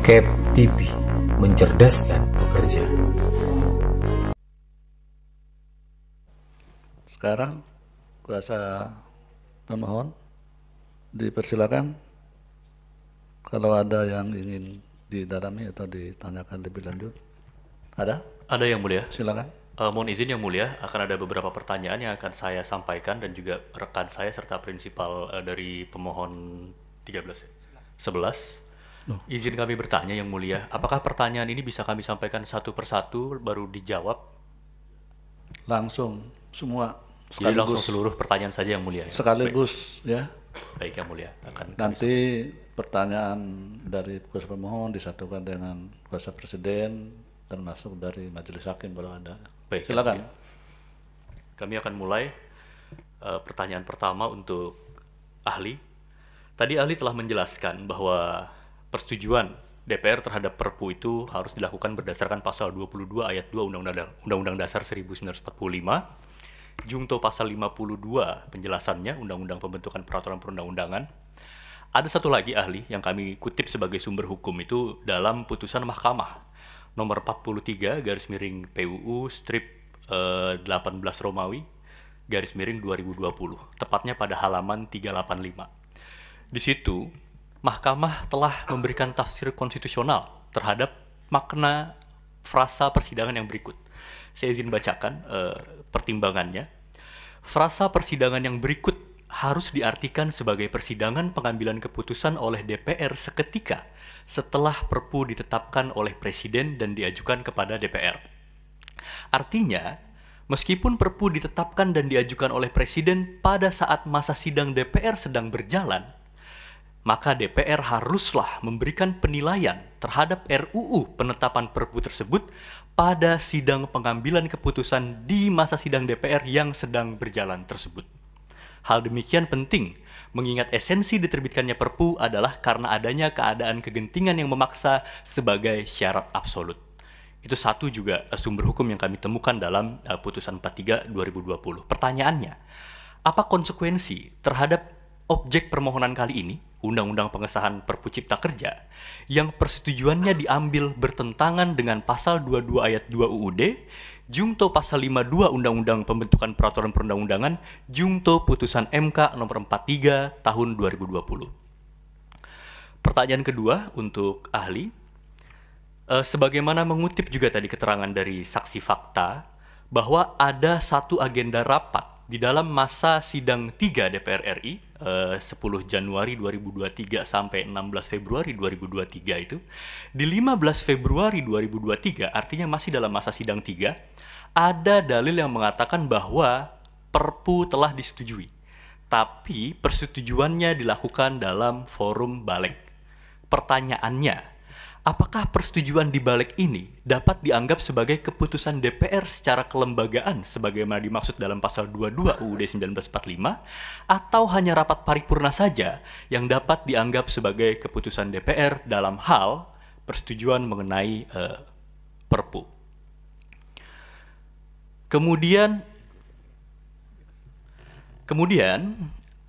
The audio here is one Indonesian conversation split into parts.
Cap TV, mencerdaskan pekerja. Sekarang kuasa pemohon dipersilakan kalau ada yang ingin didalami atau ditanyakan lebih lanjut. Ada? Ada yang mulia. Silakan. Mohon izin yang mulia, akan ada beberapa pertanyaan yang akan saya sampaikan dan juga rekan saya serta prinsipal dari pemohon 11. Izin kami bertanya yang mulia, apakah pertanyaan ini bisa kami sampaikan satu persatu baru dijawab? Langsung semua. Jadi langsung seluruh pertanyaan saja yang mulia. Sekaligus ya. Baik yang mulia. Nanti pertanyaan dari kuasa pemohon disatukan dengan kuasa presiden termasuk dari majelis hakim kalau ada. Baik, silakan. Kami akan mulai pertanyaan pertama untuk ahli. Tadi ahli telah menjelaskan bahwa persetujuan DPR terhadap Perpu itu harus dilakukan berdasarkan pasal 22 ayat 2 Undang-Undang Dasar 1945, Jungto pasal 52 penjelasannya Undang-Undang Pembentukan Peraturan Perundang-undangan. Ada satu lagi ahli yang kami kutip sebagai sumber hukum itu dalam putusan Mahkamah nomor 43 garis miring PUU strip 18 Romawi garis miring 2020, tepatnya pada halaman 385. Di situ Mahkamah telah memberikan tafsir konstitusional terhadap makna frasa persidangan yang berikut. Saya izin bacakan pertimbangannya. Frasa persidangan yang berikut harus diartikan sebagai persidangan pengambilan keputusan oleh DPR seketika setelah Perpu ditetapkan oleh Presiden dan diajukan kepada DPR. Artinya, meskipun Perpu ditetapkan dan diajukan oleh Presiden pada saat masa sidang DPR sedang berjalan, maka DPR haruslah memberikan penilaian terhadap RUU penetapan Perpu tersebut pada sidang pengambilan keputusan di masa sidang DPR yang sedang berjalan tersebut. Hal demikian penting, mengingat esensi diterbitkannya Perpu adalah karena adanya keadaan kegentingan yang memaksa sebagai syarat absolut. Itu satu juga sumber hukum yang kami temukan dalam putusan 43 2020. Pertanyaannya, apa konsekuensi terhadap objek permohonan kali ini, Undang-Undang Pengesahan Perpu Cipta Kerja, yang persetujuannya diambil bertentangan dengan pasal 22 ayat 2 UUD, Jungto pasal 52 Undang-Undang Pembentukan Peraturan Perundang-undangan, Jungto putusan MK nomor 43 tahun 2020. Pertanyaan kedua untuk ahli, sebagaimana mengutip juga tadi keterangan dari saksi fakta, bahwa ada satu agenda rapat di dalam masa sidang 3 DPR RI 10 Januari 2023 sampai 16 Februari 2023 itu, di 15 Februari 2023, artinya masih dalam masa sidang 3, ada dalil yang mengatakan bahwa Perpu telah disetujui, tapi persetujuannya dilakukan dalam forum balik. Pertanyaannya, apakah persetujuan di balik ini dapat dianggap sebagai keputusan DPR secara kelembagaan sebagaimana dimaksud dalam pasal 22 UUD 1945 atau hanya rapat paripurna saja yang dapat dianggap sebagai keputusan DPR dalam hal persetujuan mengenai Perpu. Kemudian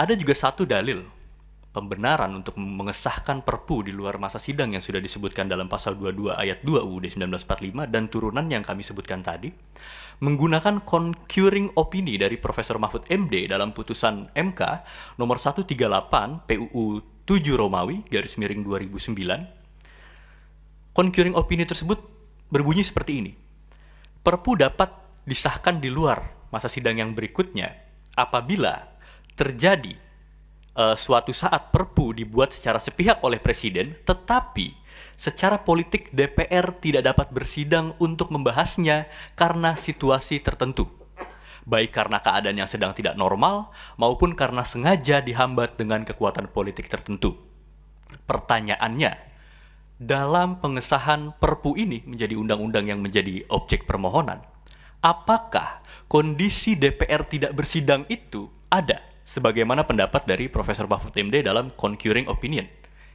ada juga satu dalil pembenaran untuk mengesahkan Perpu di luar masa sidang yang sudah disebutkan dalam pasal 22 ayat 2 UUD 1945 dan turunan yang kami sebutkan tadi, menggunakan concurring opini dari Profesor Mahfud MD dalam putusan MK nomor 138 PUU 7 Romawi garis miring 2009. Concurring opini tersebut berbunyi seperti ini. Perpu dapat disahkan di luar masa sidang yang berikutnya apabila terjadi suatu saat Perpu dibuat secara sepihak oleh Presiden, tetapi secara politik DPR tidak dapat bersidang untuk membahasnya karena situasi tertentu, baik karena keadaan yang sedang tidak normal maupun karena sengaja dihambat dengan kekuatan politik tertentu. Pertanyaannya, dalam pengesahan Perpu ini menjadi undang-undang yang menjadi objek permohonan, apakah kondisi DPR tidak bersidang itu ada? Sebagaimana pendapat dari Profesor Mahfud MD dalam concurring opinion,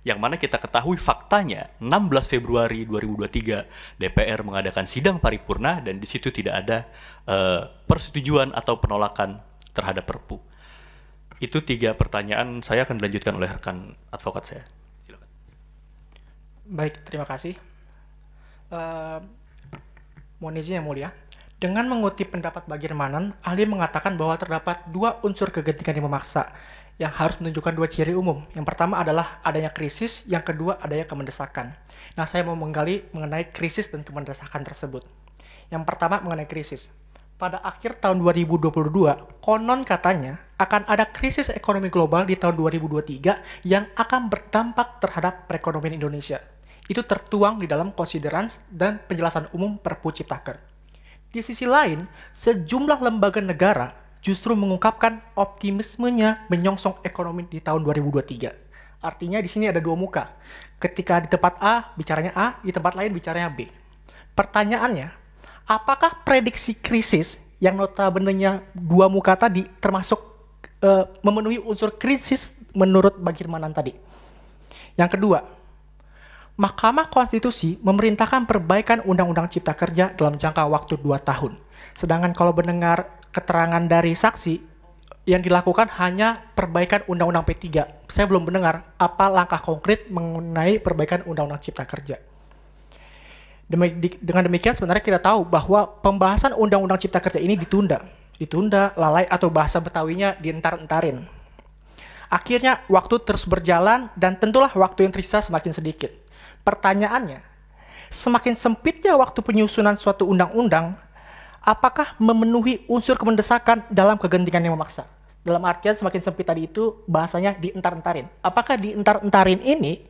yang mana kita ketahui faktanya 16 Februari 2023 DPR mengadakan sidang paripurna dan di situ tidak ada persetujuan atau penolakan terhadap Perpu. Itu 3 pertanyaan, saya akan dilanjutkan oleh rekan advokat saya. Silakan. Baik, terima kasih. Eh, Mohon izin yang mulia. Dengan mengutip pendapat Bagirmanan, ahli mengatakan bahwa terdapat dua unsur kegentingan yang memaksa yang harus menunjukkan dua ciri umum. Yang pertama adalah adanya krisis, yang kedua adanya kemendesakan. Nah, saya mau menggali mengenai krisis dan kemendesakan tersebut. Yang pertama mengenai krisis. Pada akhir tahun 2022, konon katanya akan ada krisis ekonomi global di tahun 2023 yang akan berdampak terhadap perekonomian Indonesia. Itu tertuang di dalam konsiderans dan penjelasan umum Perpu Ciptaker. Di sisi lain, sejumlah lembaga negara justru mengungkapkan optimismenya menyongsong ekonomi di tahun 2023. Artinya di sini ada dua muka. Ketika di tempat A, bicaranya A, di tempat lain bicaranya B. Pertanyaannya, apakah prediksi krisis yang notabene-nya dua muka tadi termasuk memenuhi unsur krisis menurut Bagirmanan tadi? Yang kedua, Mahkamah Konstitusi memerintahkan perbaikan Undang-Undang Cipta Kerja dalam jangka waktu 2 tahun. Sedangkan kalau mendengar keterangan dari saksi, yang dilakukan hanya perbaikan Undang-Undang P3. Saya belum mendengar apa langkah konkret mengenai perbaikan Undang-Undang Cipta Kerja. Dengan demikian sebenarnya kita tahu bahwa pembahasan Undang-Undang Cipta Kerja ini ditunda, lalai, atau bahasa Betawinya dientar-entarin. Akhirnya waktu terus berjalan dan tentulah waktu yang tersisa semakin sedikit. Pertanyaannya, semakin sempitnya waktu penyusunan suatu undang-undang, apakah memenuhi unsur kemendesakan dalam kegentingan yang memaksa? Dalam artian semakin sempit tadi itu bahasanya dientar-entarin. Apakah dientar-entarin ini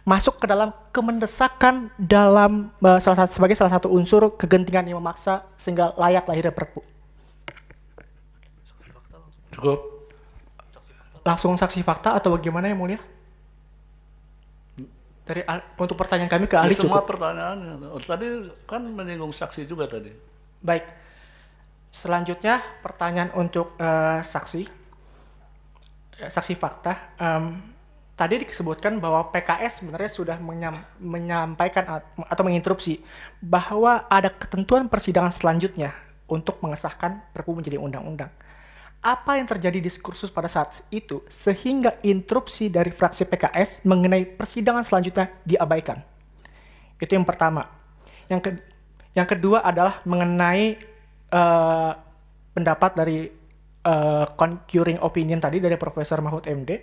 masuk ke dalam kemendesakan dalam sebagai salah satu unsur kegentingan yang memaksa sehingga layak lahirnya Perpu? Cukup. Langsung saksi fakta atau bagaimana yang mulia? Untuk pertanyaan kami ke ahli Semua cukup. pertanyaannya. Tadi kan menyinggung saksi juga tadi. Baik. Selanjutnya pertanyaan untuk saksi fakta. Tadi disebutkan bahwa PKS sebenarnya sudah menyampaikan atau menginterupsi bahwa ada ketentuan persidangan selanjutnya untuk mengesahkan Perpu menjadi undang-undang. Apa yang terjadi diskursus pada saat itu sehingga interupsi dari fraksi PKS mengenai persidangan selanjutnya diabaikan? Itu yang pertama. Yang kedua adalah mengenai pendapat dari concurring opinion tadi dari Profesor Mahfud MD.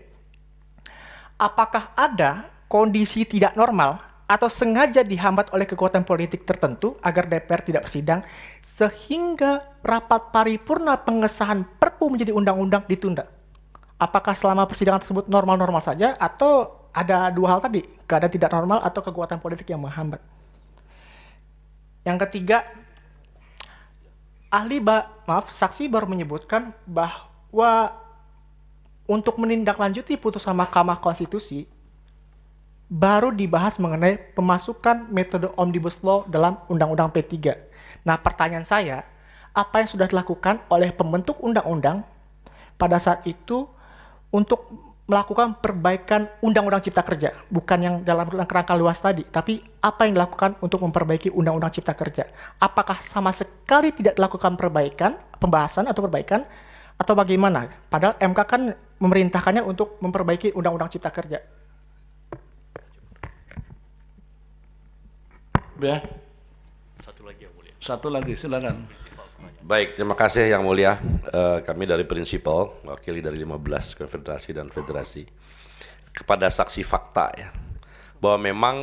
Apakah ada kondisi tidak normal atau sengaja dihambat oleh kekuatan politik tertentu agar DPR tidak bersidang sehingga rapat paripurna pengesahan Perpu menjadi undang-undang ditunda? Apakah selama persidangan tersebut normal-normal saja atau ada dua hal tadi, keadaan tidak normal atau kekuatan politik yang menghambat? Yang ketiga, saksi baru menyebutkan bahwa untuk menindaklanjuti putusan Mahkamah Konstitusi baru dibahas mengenai pemasukan metode Omnibus Law dalam Undang-Undang P3. Nah, pertanyaan saya, apa yang sudah dilakukan oleh pembentuk undang-undang pada saat itu untuk melakukan perbaikan Undang-Undang Cipta Kerja? Bukan yang dalam kerangka luas tadi, tapi apa yang dilakukan untuk memperbaiki Undang-Undang Cipta Kerja? Apakah sama sekali tidak dilakukan pembahasan atau perbaikan, atau bagaimana? Padahal MK kan memerintahkannya untuk memperbaiki Undang-Undang Cipta Kerja. Ya. Satu lagi, silakan. Baik, terima kasih Yang Mulia. Kami dari Prinsipal, wakili dari 15 konfederasi dan federasi. Kepada saksi fakta ya, bahwa memang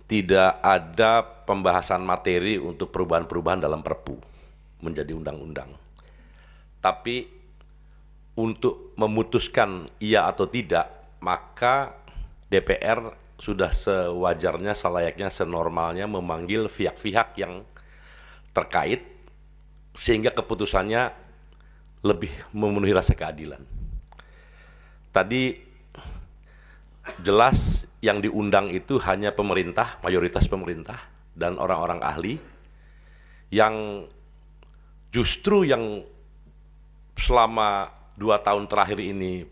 tidak ada pembahasan materi untuk perubahan-perubahan dalam Perpu menjadi undang-undang. Tapi untuk memutuskan iya atau tidak, maka DPR sudah sewajarnya, selayaknya, senormalnya memanggil pihak-pihak yang terkait sehingga keputusannya lebih memenuhi rasa keadilan. Tadi jelas yang diundang itu hanya pemerintah, mayoritas pemerintah dan orang-orang ahli yang justru yang selama 2 tahun terakhir ini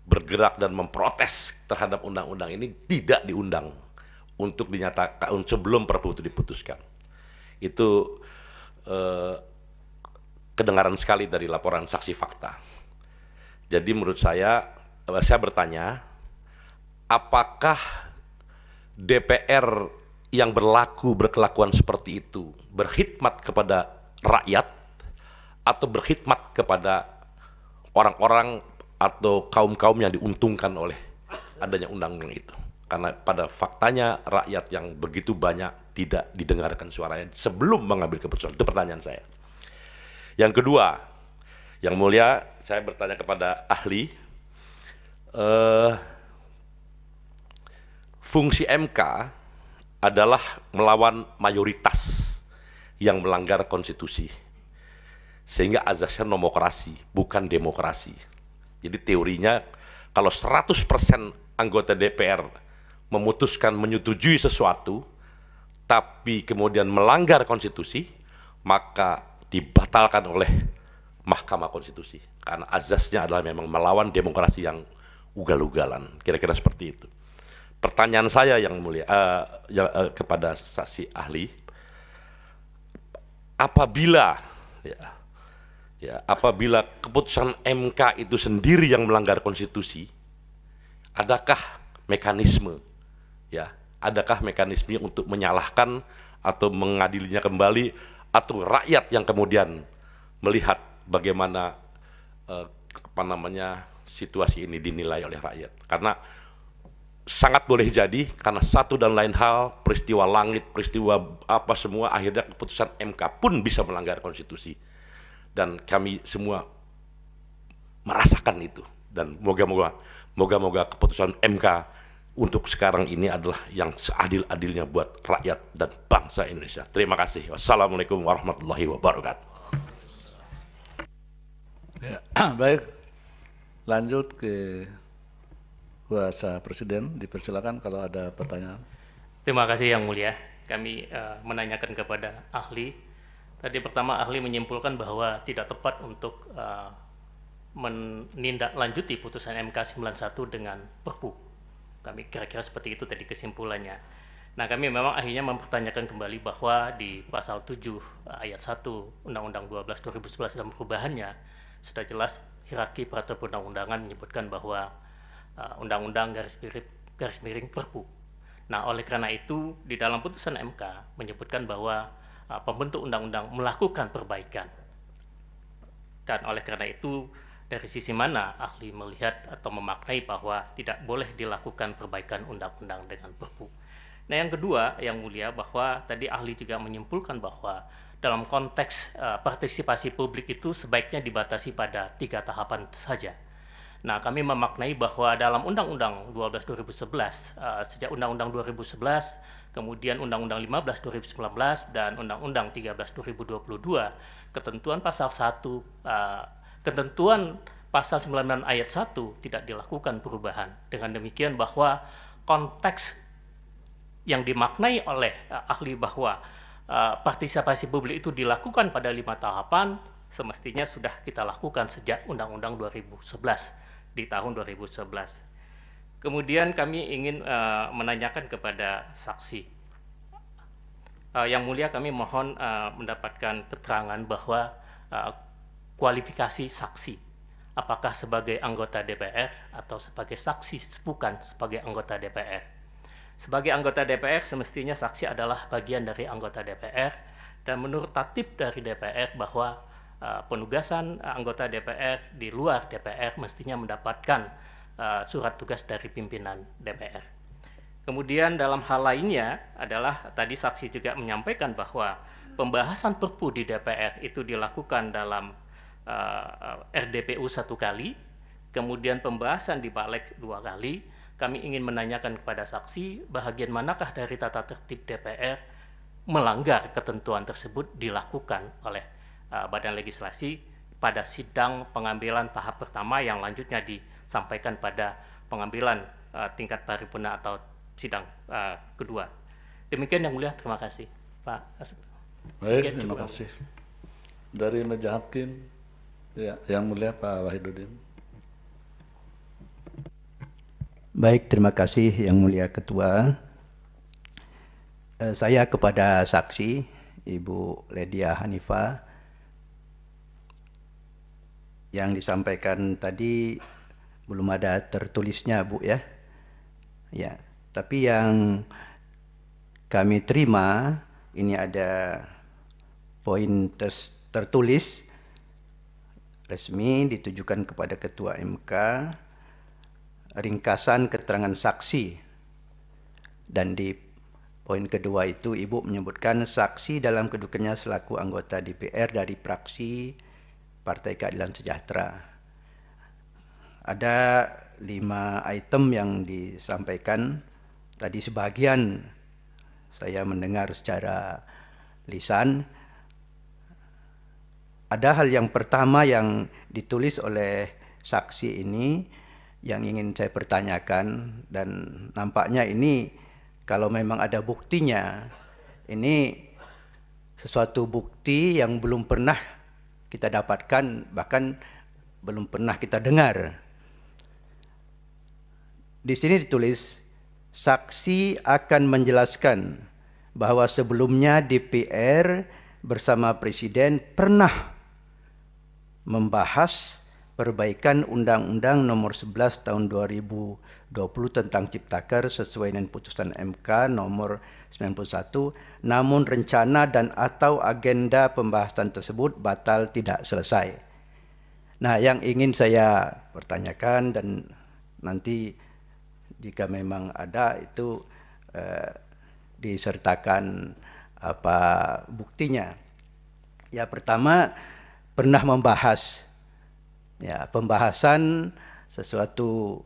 bergerak dan memprotes terhadap undang-undang ini tidak diundang untuk dinyatakan sebelum Perpu itu diputuskan. Itu kedengaran sekali dari laporan saksi fakta. Jadi menurut saya bertanya, apakah DPR yang berkelakuan seperti itu berkhidmat kepada rakyat atau berkhidmat kepada orang-orang atau kaum-kaum yang diuntungkan oleh adanya undang-undang itu. Karena pada faktanya rakyat yang begitu banyak tidak didengarkan suaranya sebelum mengambil keputusan. Itu pertanyaan saya. Yang kedua, Yang Mulia, saya bertanya kepada ahli, fungsi MK adalah melawan mayoritas yang melanggar konstitusi. Sehingga azasnya nomokrasi, bukan demokrasi. Jadi teorinya, kalau 100% anggota DPR memutuskan menyetujui sesuatu, tapi kemudian melanggar konstitusi, maka dibatalkan oleh Mahkamah Konstitusi. Karena azasnya adalah memang melawan demokrasi yang ugal-ugalan. Kira-kira seperti itu. Pertanyaan saya yang mulia kepada saksi ahli, apabila keputusan MK itu sendiri yang melanggar konstitusi, adakah mekanisme untuk menyalahkan atau mengadilinya kembali, atau rakyat yang kemudian melihat bagaimana situasi ini dinilai oleh rakyat? Karena sangat boleh jadi karena satu dan lain hal, peristiwa langit, peristiwa apa semua, akhirnya keputusan MK pun bisa melanggar konstitusi. Dan kami semua merasakan itu. Dan moga-moga keputusan MK untuk sekarang ini adalah yang seadil-adilnya buat rakyat dan bangsa Indonesia. Terima kasih. Wassalamualaikum warahmatullahi wabarakatuh. Ya, baik, lanjut ke Kuasa Presiden, dipersilakan kalau ada pertanyaan. Terima kasih Yang Mulia. Kami menanyakan kepada ahli. Tadi pertama ahli menyimpulkan bahwa tidak tepat untuk menindaklanjuti putusan MK 91 dengan Perpu. Kami kira-kira seperti itu tadi kesimpulannya. Nah, kami memang akhirnya mempertanyakan kembali bahwa di pasal 7 ayat 1 Undang-Undang 12 2011 dan perubahannya sudah jelas hierarki peraturan perundang-undangan menyebutkan bahwa undang-undang garis miring Perpu. Nah, oleh karena itu di dalam putusan MK menyebutkan bahwa pembentuk undang-undang melakukan perbaikan. Dan oleh karena itu dari sisi mana ahli melihat atau memaknai bahwa tidak boleh dilakukan perbaikan undang-undang dengan Perpu. Nah, yang kedua yang mulia, bahwa tadi ahli juga menyimpulkan bahwa dalam konteks partisipasi publik itu sebaiknya dibatasi pada 3 tahapan saja. Nah, kami memaknai bahwa dalam Undang-Undang 12 2011, sejak Undang-Undang 2011, kemudian Undang-Undang 15 2019, dan Undang-Undang 13 2022, ketentuan pasal 9 ayat 1 tidak dilakukan perubahan. Dengan demikian bahwa konteks yang dimaknai oleh ahli bahwa partisipasi publik itu dilakukan pada 5 tahapan, semestinya sudah kita lakukan sejak Undang-Undang 2011 di tahun 2011. Kemudian kami ingin menanyakan kepada saksi. Yang Mulia, kami mohon mendapatkan keterangan bahwa kualifikasi saksi, apakah sebagai anggota DPR atau sebagai saksi bukan sebagai anggota DPR. Sebagai anggota DPR semestinya saksi adalah bagian dari anggota DPR, dan menurut tatib dari DPR bahwa penugasan anggota DPR di luar DPR mestinya mendapatkan surat tugas dari pimpinan DPR. Kemudian dalam hal lainnya adalah tadi saksi juga menyampaikan bahwa pembahasan Perpu di DPR itu dilakukan dalam RDPU 1 kali, kemudian pembahasan di Balik 2 kali. Kami ingin menanyakan kepada saksi bahagian manakah dari tata tertib DPR melanggar ketentuan tersebut dilakukan oleh Badan Legislasi pada sidang pengambilan tahap pertama yang lanjutnya disampaikan pada pengambilan tingkat paripurna atau sidang kedua. Demikian Yang Mulia, terima kasih Pak. Baik, terima kasih. Dari Meja Hakim, ya, Yang Mulia Pak Wahidudin. Baik, terima kasih Yang Mulia Ketua. Saya kepada saksi Ibu Ledia Hanifah, yang disampaikan tadi belum ada tertulisnya, Bu, ya. Ya, Tapi yang kami terima ini ada poin tertulis resmi ditujukan kepada Ketua MK, ringkasan keterangan saksi, dan di poin kedua itu Ibu menyebutkan saksi dalam kedudukannya selaku anggota DPR dari fraksi Partai Keadilan Sejahtera. Ada 5 item yang disampaikan. Tadi sebagian saya mendengar secara lisan. Ada hal yang pertama yang ditulis oleh saksi ini yang ingin saya pertanyakan, dan nampaknya ini kalau memang ada buktinya, ini sesuatu bukti yang belum pernah kita dapatkan, bahkan belum pernah kita dengar. Di sini ditulis, saksi akan menjelaskan bahwa sebelumnya DPR bersama Presiden pernah membahas perbaikan Undang-Undang Nomor 11 Tahun 2020 tentang Ciptaker sesuai dengan putusan MK Nomor 91, namun rencana dan atau agenda pembahasan tersebut batal tidak selesai. Nah, yang ingin saya pertanyakan, dan nanti jika memang ada itu disertakan apa buktinya. Ya, pertama, pernah membahas ya pembahasan sesuatu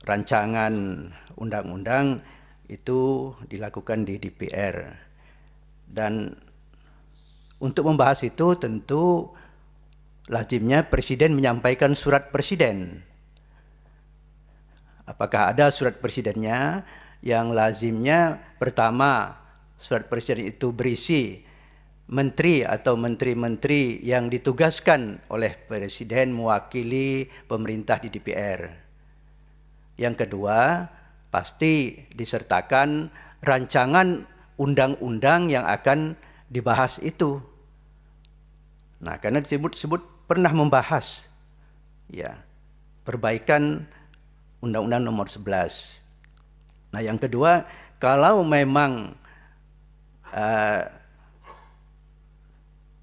rancangan undang-undang itu dilakukan di DPR, dan untuk membahas itu tentu lazimnya Presiden menyampaikan surat Presiden. Apakah ada surat Presidennya? Yang lazimnya pertama, surat Presiden itu berisi menteri atau menteri-menteri yang ditugaskan oleh Presiden mewakili pemerintah di DPR. Yang kedua, pasti disertakan rancangan undang-undang yang akan dibahas itu. Nah, karena disebut pernah membahas ya perbaikan Undang-Undang Nomor 11. Nah, yang kedua, kalau memang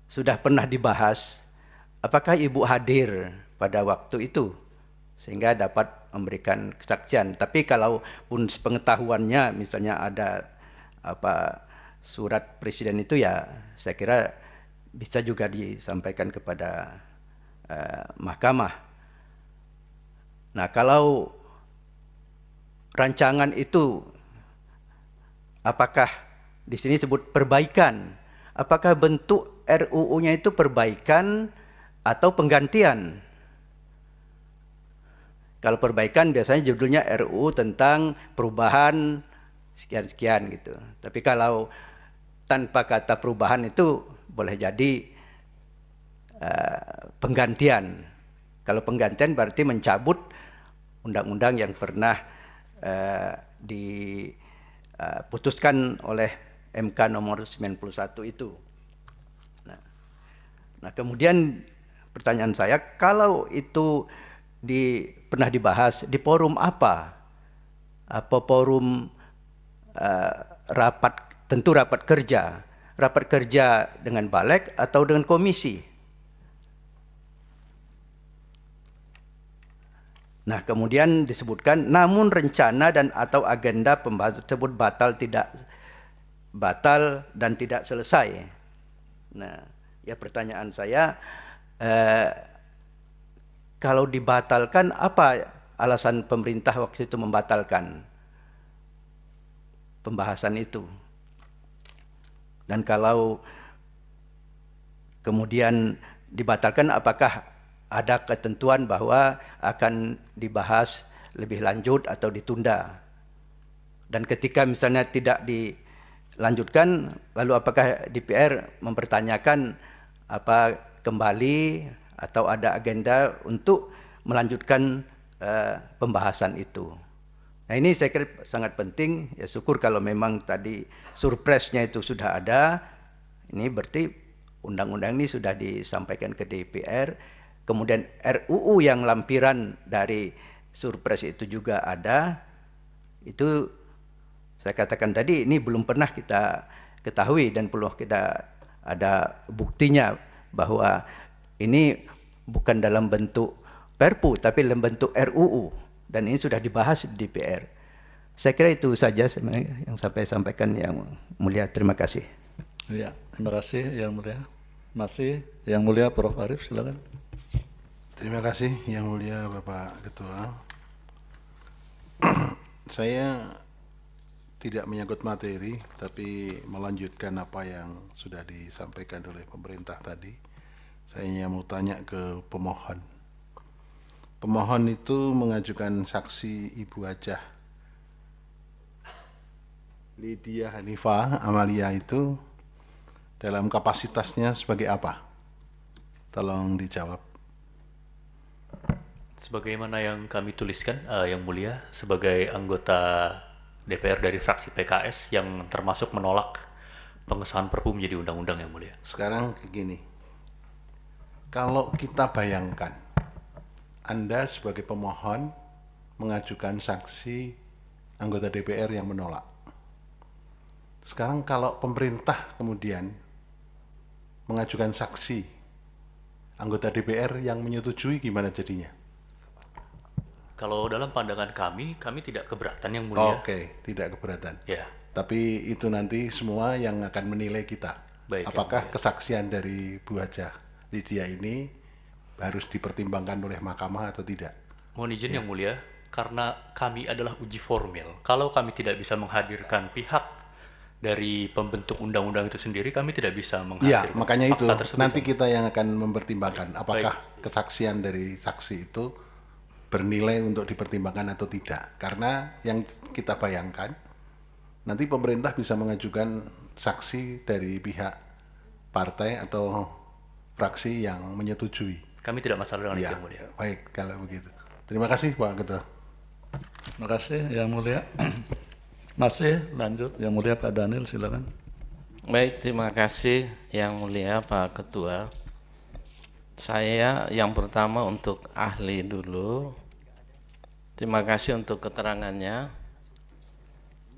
sudah pernah dibahas, apakah Ibu hadir pada waktu itu sehingga dapat memberikan kesaksian? Tapi kalau pun sepengetahuannya misalnya ada surat Presiden itu, ya saya kira bisa juga disampaikan kepada mahkamah. Nah, kalau rancangan itu, apakah di sini sebut perbaikan? Apakah bentuk RUU-nya itu perbaikan atau penggantian? Kalau perbaikan biasanya judulnya RUU tentang perubahan sekian-sekian gitu. Tapi kalau tanpa kata perubahan itu boleh jadi penggantian. Kalau penggantian berarti mencabut undang-undang yang pernah diputuskan oleh MK Nomor 91 itu. Nah, kemudian pertanyaan saya, kalau itu pernah dibahas di forum apa? Apa forum rapat, tentu rapat kerja dengan Balek atau dengan komisi? Nah, kemudian disebutkan, namun rencana dan atau agenda pembahasan tersebut batal dan tidak selesai. Nah, ya pertanyaan saya, kalau dibatalkan, apa alasan pemerintah waktu itu membatalkan pembahasan itu? Dan kalau kemudian dibatalkan, apakah ada ketentuan bahwa akan dibahas lebih lanjut atau ditunda? Dan ketika misalnya tidak dilanjutkan, lalu apakah DPR mempertanyakan apa kembali atau ada agenda untuk melanjutkan pembahasan itu? Nah, ini saya kira sangat penting. Ya, syukur kalau memang tadi surprise-nya itu sudah ada. Ini berarti undang-undang ini sudah disampaikan ke DPR. Kemudian RUU yang lampiran dari surprise itu juga ada. Itu Saya katakan tadi ini belum pernah kita ketahui dan perlu kita ada buktinya bahwa ini bukan dalam bentuk Perpu tapi dalam bentuk RUU dan ini sudah dibahas di DPR. Saya kira itu saja sebenarnya yang sampai sampaikan Yang Mulia. Terima kasih. Ya, terima kasih Yang Mulia. Masih Yang Mulia Prof. Arief, silakan. Terima kasih Yang Mulia Bapak Ketua. Saya tidak menyangkut materi, tapi melanjutkan apa yang sudah disampaikan oleh pemerintah tadi. Saya hanya mau tanya ke pemohon. Pemohon itu mengajukan saksi Ibu Hajah Lydia Hanifah Amalia itu dalam kapasitasnya sebagai apa? Tolong dijawab. Sebagaimana yang kami tuliskan, Yang Mulia, sebagai anggota DPR dari fraksi PKS yang termasuk menolak pengesahan Perpu menjadi undang-undang, Yang Mulia. Sekarang begini, kalau kita bayangkan Anda sebagai pemohon mengajukan saksi anggota DPR yang menolak. Sekarang kalau pemerintah kemudian mengajukan saksi anggota DPR yang menyetujui, gimana jadinya? Kalau dalam pandangan kami tidak keberatan, Yang Mulia. Oke, tidak keberatan. Ya. Tapi itu nanti semua yang akan menilai kita. Baik, apakah kesaksian dari Bu Hajah Lydia ini harus dipertimbangkan oleh mahkamah atau tidak? Mohon izin Yang Mulia, karena kami adalah uji formil. Kalau kami tidak bisa menghadirkan pihak dari pembentuk undang-undang itu sendiri, kami tidak bisa Iya, menghasilkan makanya itu fakta tersebut. nanti kita yang akan mempertimbangkan apakah kesaksian dari saksi itu bernilai untuk dipertimbangkan atau tidak. Karena yang kita bayangkan, nanti pemerintah bisa mengajukan saksi dari pihak partai atau fraksi yang menyetujui. Kami tidak masalah dengan itu, Ya, Yang Mulia. baik kalau begitu. Terima kasih Pak Ketua. Terima kasih Yang Mulia. Masih lanjut Yang Mulia Pak Daniel, silakan. Baik, terima kasih Yang Mulia Pak Ketua. Saya yang pertama untuk ahli dulu. Terima kasih untuk keterangannya.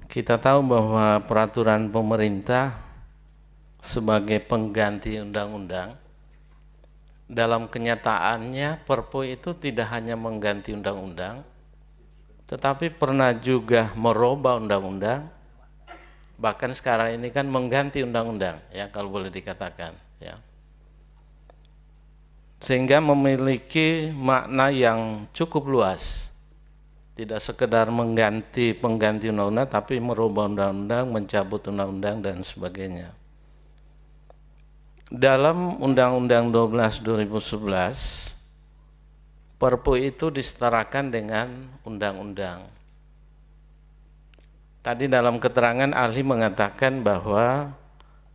Kita tahu bahwa peraturan pemerintah sebagai pengganti undang-undang, dalam kenyataannya Perpu itu tidak hanya mengganti undang-undang, tetapi pernah juga merubah undang-undang, bahkan sekarang ini kan mengganti undang-undang, ya kalau boleh dikatakan, ya. Sehingga memiliki makna yang cukup luas. Tidak sekedar pengganti undang-undang, tapi merubah undang-undang, mencabut undang-undang dan sebagainya. Dalam Undang-Undang 12 2011, Perpu itu disetarakan dengan undang-undang. Tadi dalam keterangan ahli mengatakan bahwa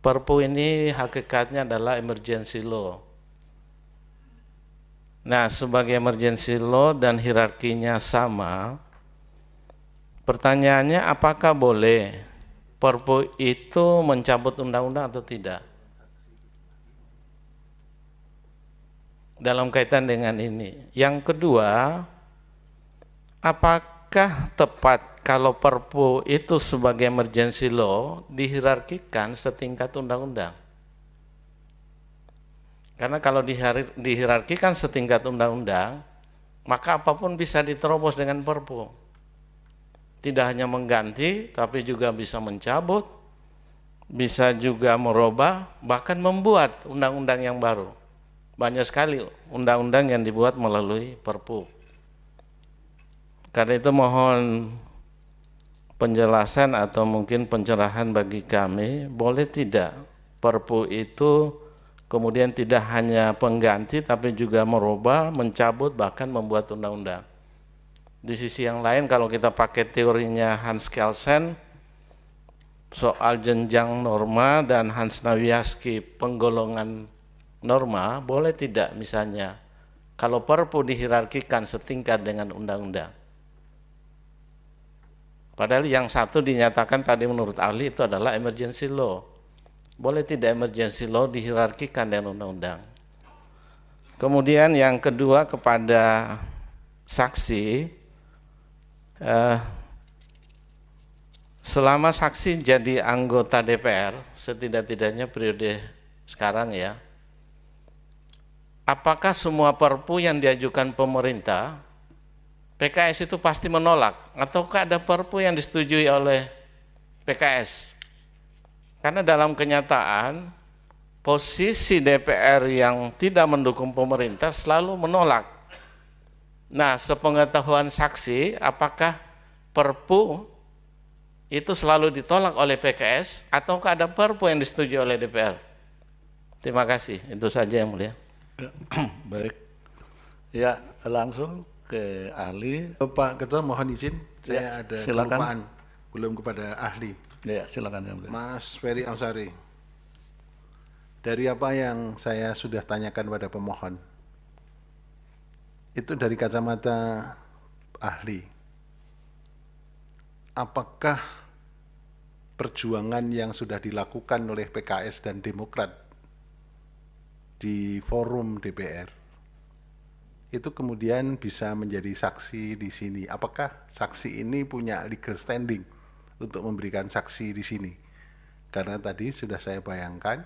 Perpu ini hakikatnya adalah emergency law. Nah, sebagai emergency law dan hierarkinya sama, pertanyaannya apakah boleh Perpu itu mencabut undang-undang atau tidak? Dalam kaitan dengan ini. Yang kedua, apakah tepat kalau Perpu itu sebagai emergency law dihierarkikan setingkat undang-undang? Karena kalau dihierarkikan setingkat undang-undang, maka apapun bisa diterobos dengan Perpu. Tidak hanya mengganti, tapi juga bisa mencabut, bisa juga merubah, bahkan membuat undang-undang yang baru. Banyak sekali undang-undang yang dibuat melalui Perpu. Karena itu mohon penjelasan atau mungkin pencerahan bagi kami, boleh tidak Perpu itu kemudian tidak hanya pengganti tapi juga merubah, mencabut, bahkan membuat undang-undang. Di sisi yang lain kalau kita pakai teorinya Hans Kelsen soal jenjang norma dan Hans Nawiaski penggolongan norma, boleh tidak misalnya kalau Perpu dihierarkikan setingkat dengan undang-undang. Padahal yang satu dinyatakan tadi menurut ahli itu adalah emergency law. Boleh tidak emergency law dihierarkikan dengan undang-undang? Kemudian yang kedua kepada saksi, selama saksi jadi anggota DPR, setidak-tidaknya periode sekarang ya, apakah semua perpu yang diajukan pemerintah, PKS itu pasti menolak, ataukah ada perpu yang disetujui oleh PKS? Karena dalam kenyataan, posisi DPR yang tidak mendukung pemerintah selalu menolak. Nah, sepengetahuan saksi, apakah perpu itu selalu ditolak oleh PKS ataukah ada perpu yang disetujui oleh DPR? Terima kasih, itu saja yang mulia. Baik, ya langsung ke ahli. Pak Ketua mohon izin, Ya, saya ada silakan. kelupaan belum kepada ahli. Ya, silakan yang mulia. Mas Ferry Amsari, dari apa yang saya sudah tanyakan pada pemohon, itu dari kacamata ahli, apakah perjuangan yang sudah dilakukan oleh PKS dan Demokrat di forum DPR itu kemudian bisa menjadi saksi di sini? Apakah saksi ini punya legal standing untuk memberikan saksi di sini? Karena tadi sudah saya bayangkan,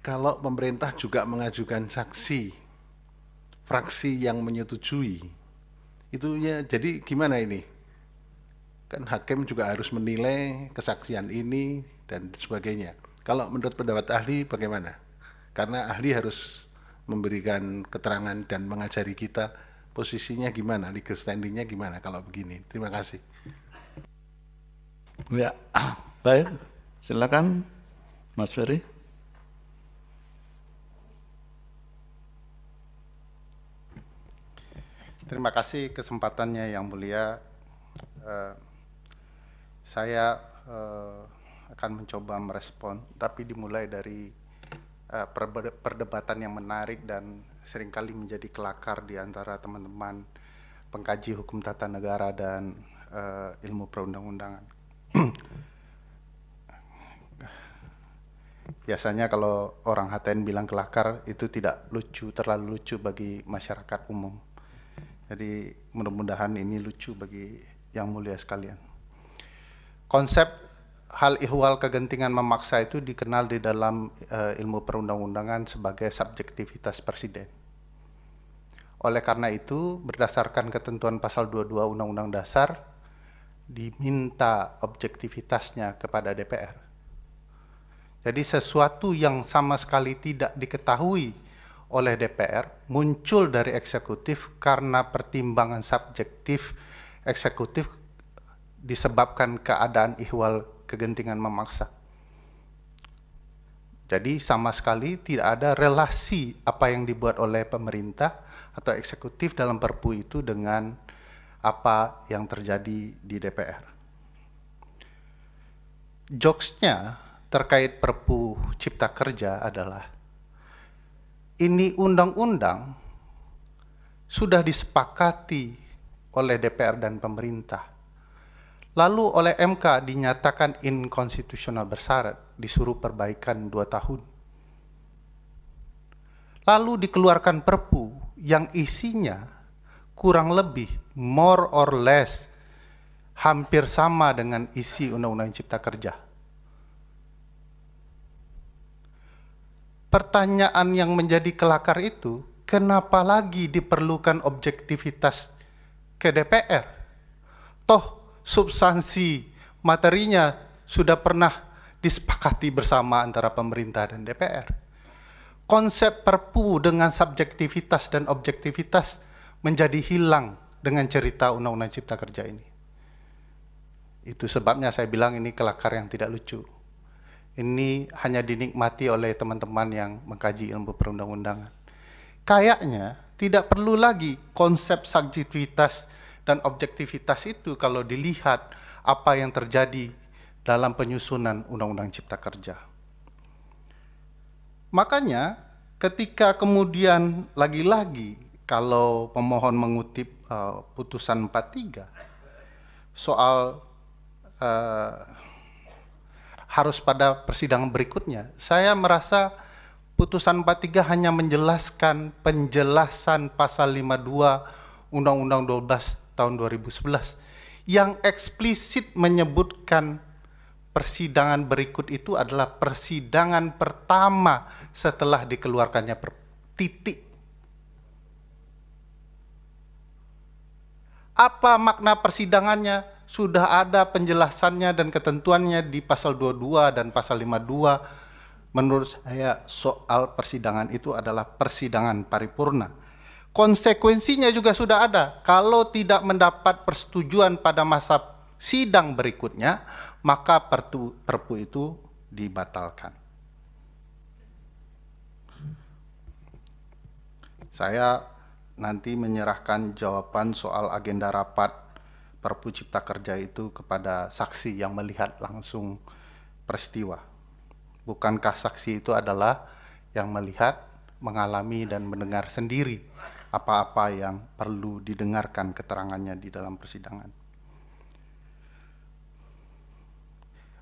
kalau pemerintah juga mengajukan saksi, fraksi yang menyetujui, itu ya jadi gimana ini? Kan hakim juga harus menilai kesaksian ini dan sebagainya. Kalau menurut pendapat ahli bagaimana? Karena ahli harus memberikan keterangan dan mengajari kita posisinya gimana, legal standingnya gimana kalau begini. Terima kasih. Ya, baik, silakan Mas Ferry. Terima kasih kesempatannya yang mulia. Saya akan mencoba merespon, tapi dimulai dari perdebatan yang menarik dan seringkali menjadi kelakar di antara teman-teman pengkaji hukum tata negara dan ilmu perundang-undangan. Biasanya kalau orang HTN bilang kelakar itu tidak lucu, terlalu lucu bagi masyarakat umum. Jadi mudah-mudahan ini lucu bagi yang mulia sekalian. Konsep hal ihwal kegentingan memaksa itu dikenal di dalam ilmu perundang-undangan sebagai subjektivitas presiden. Oleh karena itu, berdasarkan ketentuan pasal 22 Undang-Undang Dasar, diminta objektivitasnya kepada DPR. Jadi sesuatu yang sama sekali tidak diketahui oleh DPR muncul dari eksekutif karena pertimbangan subjektif eksekutif disebabkan keadaan ihwal kegentingan memaksa. Jadi sama sekali tidak ada relasi apa yang dibuat oleh pemerintah atau eksekutif dalam perpu itu dengan apa yang terjadi di DPR. Jokesnya terkait perpu Cipta Kerja adalah ini undang-undang sudah disepakati oleh DPR dan pemerintah. Lalu oleh MK dinyatakan inkonstitusional bersyarat, disuruh perbaikan 2 tahun. Lalu dikeluarkan perpu yang isinya kurang lebih, more or less, hampir sama dengan isi Undang-Undang Cipta Kerja. Pertanyaan yang menjadi kelakar itu, kenapa lagi diperlukan objektivitas ke DPR? Toh, substansi materinya sudah pernah disepakati bersama antara pemerintah dan DPR. Konsep perpu dengan subjektivitas dan objektivitas menjadi hilang dengan cerita Undang-Undang Cipta Kerja ini. Itu sebabnya saya bilang ini kelakar yang tidak lucu. Ini hanya dinikmati oleh teman-teman yang mengkaji ilmu perundang-undangan. Kayaknya tidak perlu lagi konsep subjektivitas dan objektivitas itu kalau dilihat apa yang terjadi dalam penyusunan Undang-Undang Cipta Kerja. Makanya ketika kemudian lagi-lagi kalau pemohon mengutip putusan 43 soal harus pada persidangan berikutnya, saya merasa putusan 43 hanya menjelaskan penjelasan pasal 52 Undang-Undang 12 tahun 2011 yang eksplisit menyebutkan persidangan berikut itu adalah persidangan pertama setelah dikeluarkannya titik. Apa makna persidangannya? Sudah ada penjelasannya dan ketentuannya di pasal 22 dan pasal 52. Menurut saya soal persidangan itu adalah persidangan paripurna. Konsekuensinya juga sudah ada. Kalau tidak mendapat persetujuan pada masa sidang berikutnya, maka perpu itu dibatalkan. Saya nanti menyerahkan jawaban soal agenda rapat Perpu Cipta Kerja itu kepada saksi yang melihat langsung peristiwa. Bukankah saksi itu adalah yang melihat, mengalami, dan mendengar sendiri apa-apa yang perlu didengarkan keterangannya di dalam persidangan?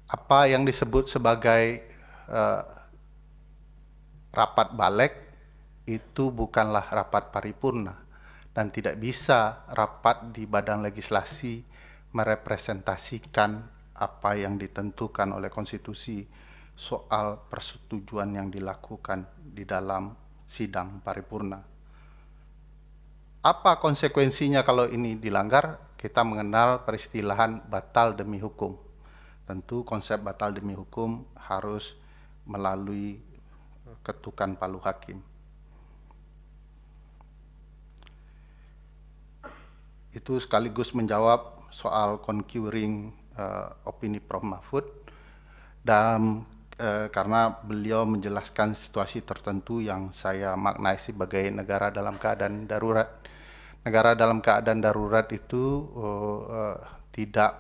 Apa yang disebut sebagai rapat balik itu bukanlah rapat paripurna, dan tidak bisa rapat di badan legislasi merepresentasikan apa yang ditentukan oleh konstitusi soal persetujuan yang dilakukan di dalam sidang paripurna. Apa konsekuensinya kalau ini dilanggar? Kita mengenal peristilahan batal demi hukum. Tentu konsep batal demi hukum harus melalui ketukan palu hakim. Itu sekaligus menjawab soal concurring opini Prof. Mahfud karena beliau menjelaskan situasi tertentu yang saya maknai sebagai negara dalam keadaan darurat. Negara dalam keadaan darurat itu tidak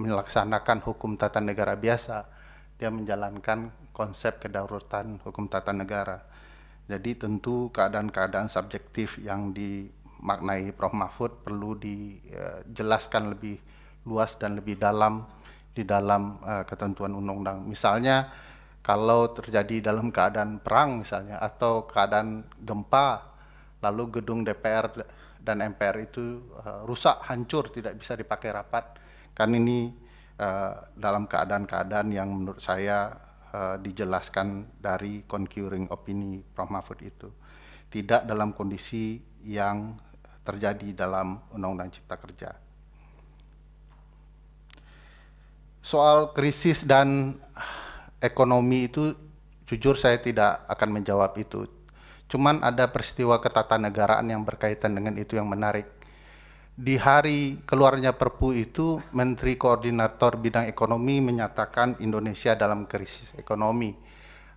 melaksanakan hukum tata negara biasa. Dia menjalankan konsep kedaruratan hukum tata negara. Jadi tentu keadaan-keadaan subjektif yang dimaknai Prof. Mahfud perlu dijelaskan lebih luas dan lebih dalam di dalam ketentuan undang-undang. Misalnya kalau terjadi dalam keadaan perang misalnya, atau keadaan gempa, lalu gedung DPR dan MPR itu rusak, hancur, tidak bisa dipakai rapat. Kan ini dalam keadaan-keadaan yang menurut saya dijelaskan dari concurring opini Prof. Mahfud itu. Tidak dalam kondisi yang terjadi dalam Undang-Undang Cipta Kerja. Soal krisis dan ekonomi itu jujur saya tidak akan menjawab itu. Cuman ada peristiwa ketatanegaraan yang berkaitan dengan itu yang menarik. Di hari keluarnya Perpu itu, Menteri Koordinator Bidang Ekonomi menyatakan Indonesia dalam krisis ekonomi.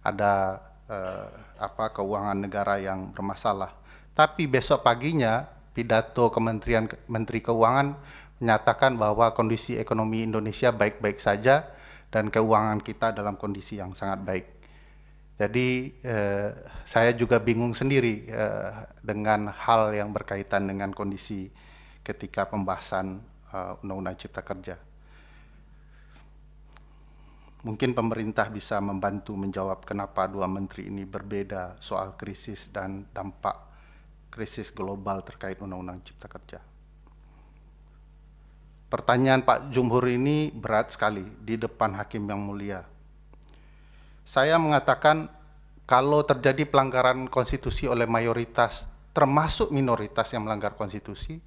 Ada keuangan negara yang bermasalah. Tapi besok paginya pidato Kementerian Menteri Keuangan menyatakan bahwa kondisi ekonomi Indonesia baik-baik saja dan keuangan kita dalam kondisi yang sangat baik. Jadi saya juga bingung sendiri dengan hal yang berkaitan dengan kondisi ketika pembahasan Undang-Undang Cipta Kerja. Mungkin pemerintah bisa membantu menjawab kenapa dua menteri ini berbeda soal krisis dan dampak krisis global terkait Undang-Undang Cipta Kerja. Pertanyaan Pak Jumhur ini berat sekali di depan hakim yang mulia. Saya mengatakan kalau terjadi pelanggaran konstitusi oleh mayoritas, termasuk minoritas yang melanggar konstitusi,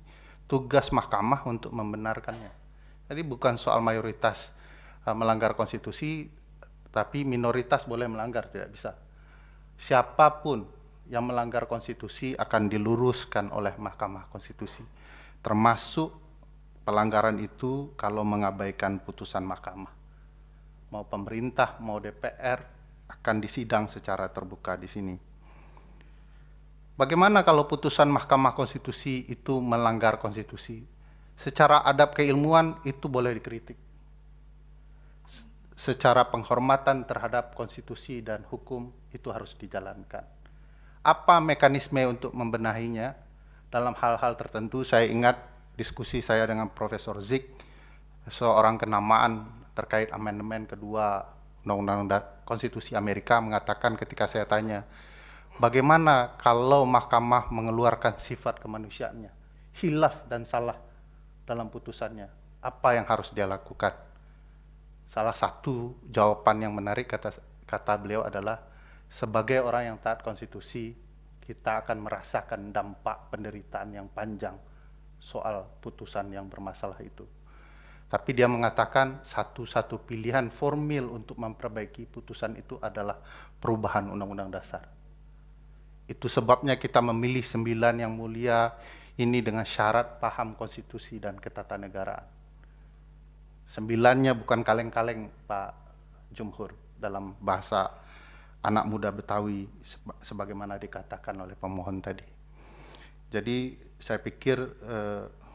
tugas mahkamah untuk membenarkannya. Jadi bukan soal mayoritas melanggar konstitusi, tapi minoritas boleh melanggar, tidak bisa. Siapapun yang melanggar konstitusi akan diluruskan oleh Mahkamah Konstitusi, termasuk pelanggaran itu kalau mengabaikan putusan mahkamah. Mau pemerintah, mau DPR akan disidang secara terbuka di sini. Bagaimana kalau putusan Mahkamah Konstitusi itu melanggar konstitusi? Secara adab keilmuan itu boleh dikritik. Secara penghormatan terhadap konstitusi dan hukum itu harus dijalankan. Apa mekanisme untuk membenahinya? Dalam hal-hal tertentu saya ingat diskusi saya dengan Profesor Zik, seorang kenamaan terkait amandemen kedua Undang-Undang Konstitusi Amerika, mengatakan ketika saya tanya, bagaimana kalau mahkamah mengeluarkan sifat kemanusiaannya, hilaf dan salah dalam putusannya? apa yang harus dia lakukan? Salah satu jawaban yang menarik kata beliau adalah, sebagai orang yang taat konstitusi, kita akan merasakan dampak penderitaan yang panjang soal putusan yang bermasalah itu. Tapi dia mengatakan satu-satu pilihan formil untuk memperbaiki putusan itu adalah perubahan Undang-Undang Dasar. Itu sebabnya kita memilih 9 yang mulia ini dengan syarat paham konstitusi dan ketatanegaraan. 9-nya bukan kaleng-kaleng, Pak Jumhur, dalam bahasa anak muda Betawi sebagaimana dikatakan oleh pemohon tadi. Jadi saya pikir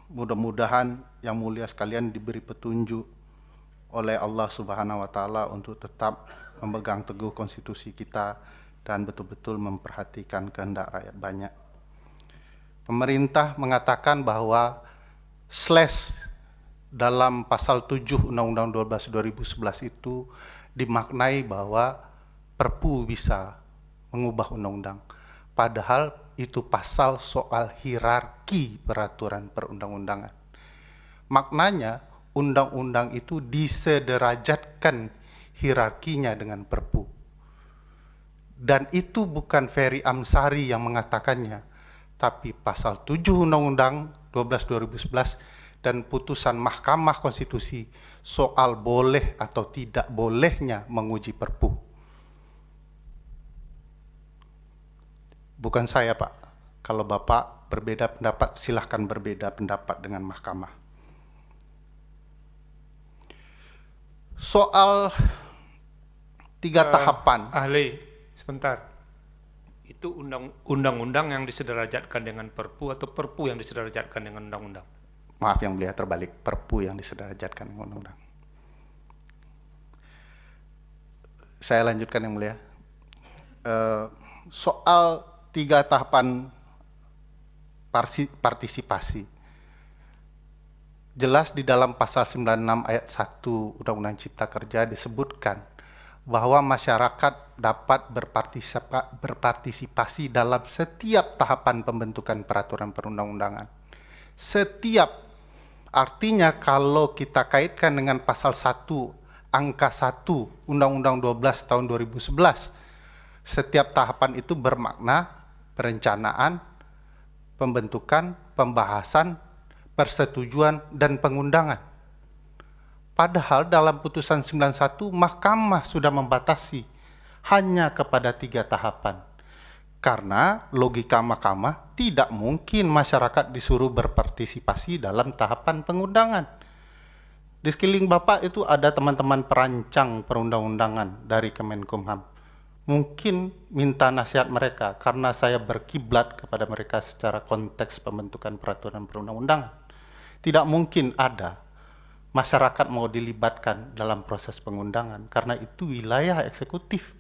mudah-mudahan yang mulia sekalian diberi petunjuk oleh Allah Subhanahu wa taala untuk tetap memegang teguh konstitusi kita dan betul-betul memperhatikan kehendak rakyat banyak. Pemerintah mengatakan bahwa dalam pasal 7 Undang-Undang 12 2011 itu dimaknai bahwa Perpu bisa mengubah undang-undang. Padahal itu pasal soal hierarki peraturan perundang-undangan. Maknanya undang-undang itu disederajatkan hierarkinya dengan Perpu. Dan itu bukan Ferry Amsari yang mengatakannya, tapi pasal 7 Undang-Undang 12 2011 dan putusan Mahkamah Konstitusi soal boleh atau tidak bolehnya menguji Perpu. Bukan saya, Pak. Kalau Bapak berbeda pendapat, silahkan berbeda pendapat dengan mahkamah. Soal 3 tahapan. Ahli, sebentar. Itu undang-undang yang disederajatkan dengan Perpu atau Perpu yang disederajatkan dengan undang-undang? Maaf yang mulia, terbalik. Perpu yang disederajatkan dengan undang-undang. Saya lanjutkan yang mulia. Soal 3 tahapan partisipasi. Jelas di dalam pasal 96 ayat 1 Undang-Undang Cipta Kerja disebutkan bahwa masyarakat dapat berpartisipasi dalam setiap tahapan pembentukan peraturan perundang-undangan. Setiap, artinya kalau kita kaitkan dengan pasal 1 angka 1 Undang-Undang 12 tahun 2011, setiap tahapan itu bermakna perencanaan, pembentukan, pembahasan, persetujuan, dan pengundangan. Padahal dalam putusan 91, Mahkamah sudah membatasi hanya kepada 3 tahapan. Karena logika Mahkamah tidak mungkin masyarakat disuruh berpartisipasi dalam tahapan pengundangan. Di sekeliling Bapak itu ada teman-teman perancang perundang-undangan dari Kemenkumham. Mungkin minta nasihat mereka, karena saya berkiblat kepada mereka secara konteks pembentukan peraturan perundang-undangan. Tidak mungkin ada masyarakat mau dilibatkan dalam proses pengundangan, karena itu wilayah eksekutif.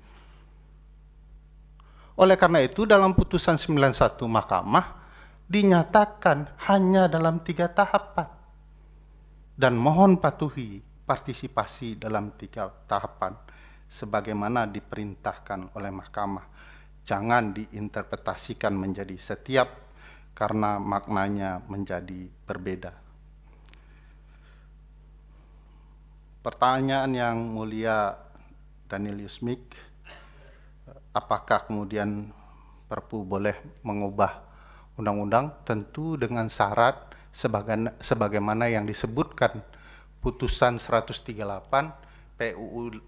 Oleh karena itu, dalam putusan 91 Mahkamah dinyatakan hanya dalam 3 tahapan. Dan mohon patuhi partisipasi dalam 3 tahapan sebagaimana diperintahkan oleh Mahkamah. Jangan diinterpretasikan menjadi setiap, karena maknanya menjadi berbeda. Pertanyaan yang mulia Daniel Yusmik, apakah kemudian Perpu boleh mengubah undang-undang? Tentu dengan syarat sebagaimana yang disebutkan putusan 138 PUU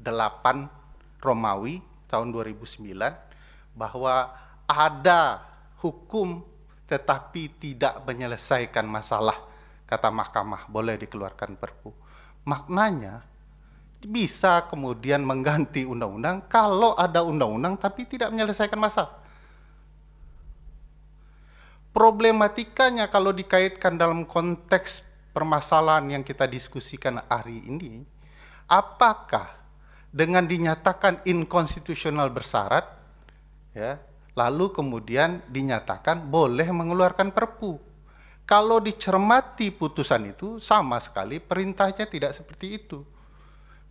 8 Romawi tahun 2009, bahwa ada hukum tetapi tidak menyelesaikan masalah, kata Mahkamah, boleh dikeluarkan Perpu. Maknanya bisa kemudian mengganti undang-undang kalau ada undang-undang tapi tidak menyelesaikan masalah. Problematikanya kalau dikaitkan dalam konteks permasalahan yang kita diskusikan hari ini, apakah dengan dinyatakan inkonstitusional bersyarat, ya, lalu kemudian dinyatakan boleh mengeluarkan Perpu. Kalau dicermati putusan itu, sama sekali perintahnya tidak seperti itu.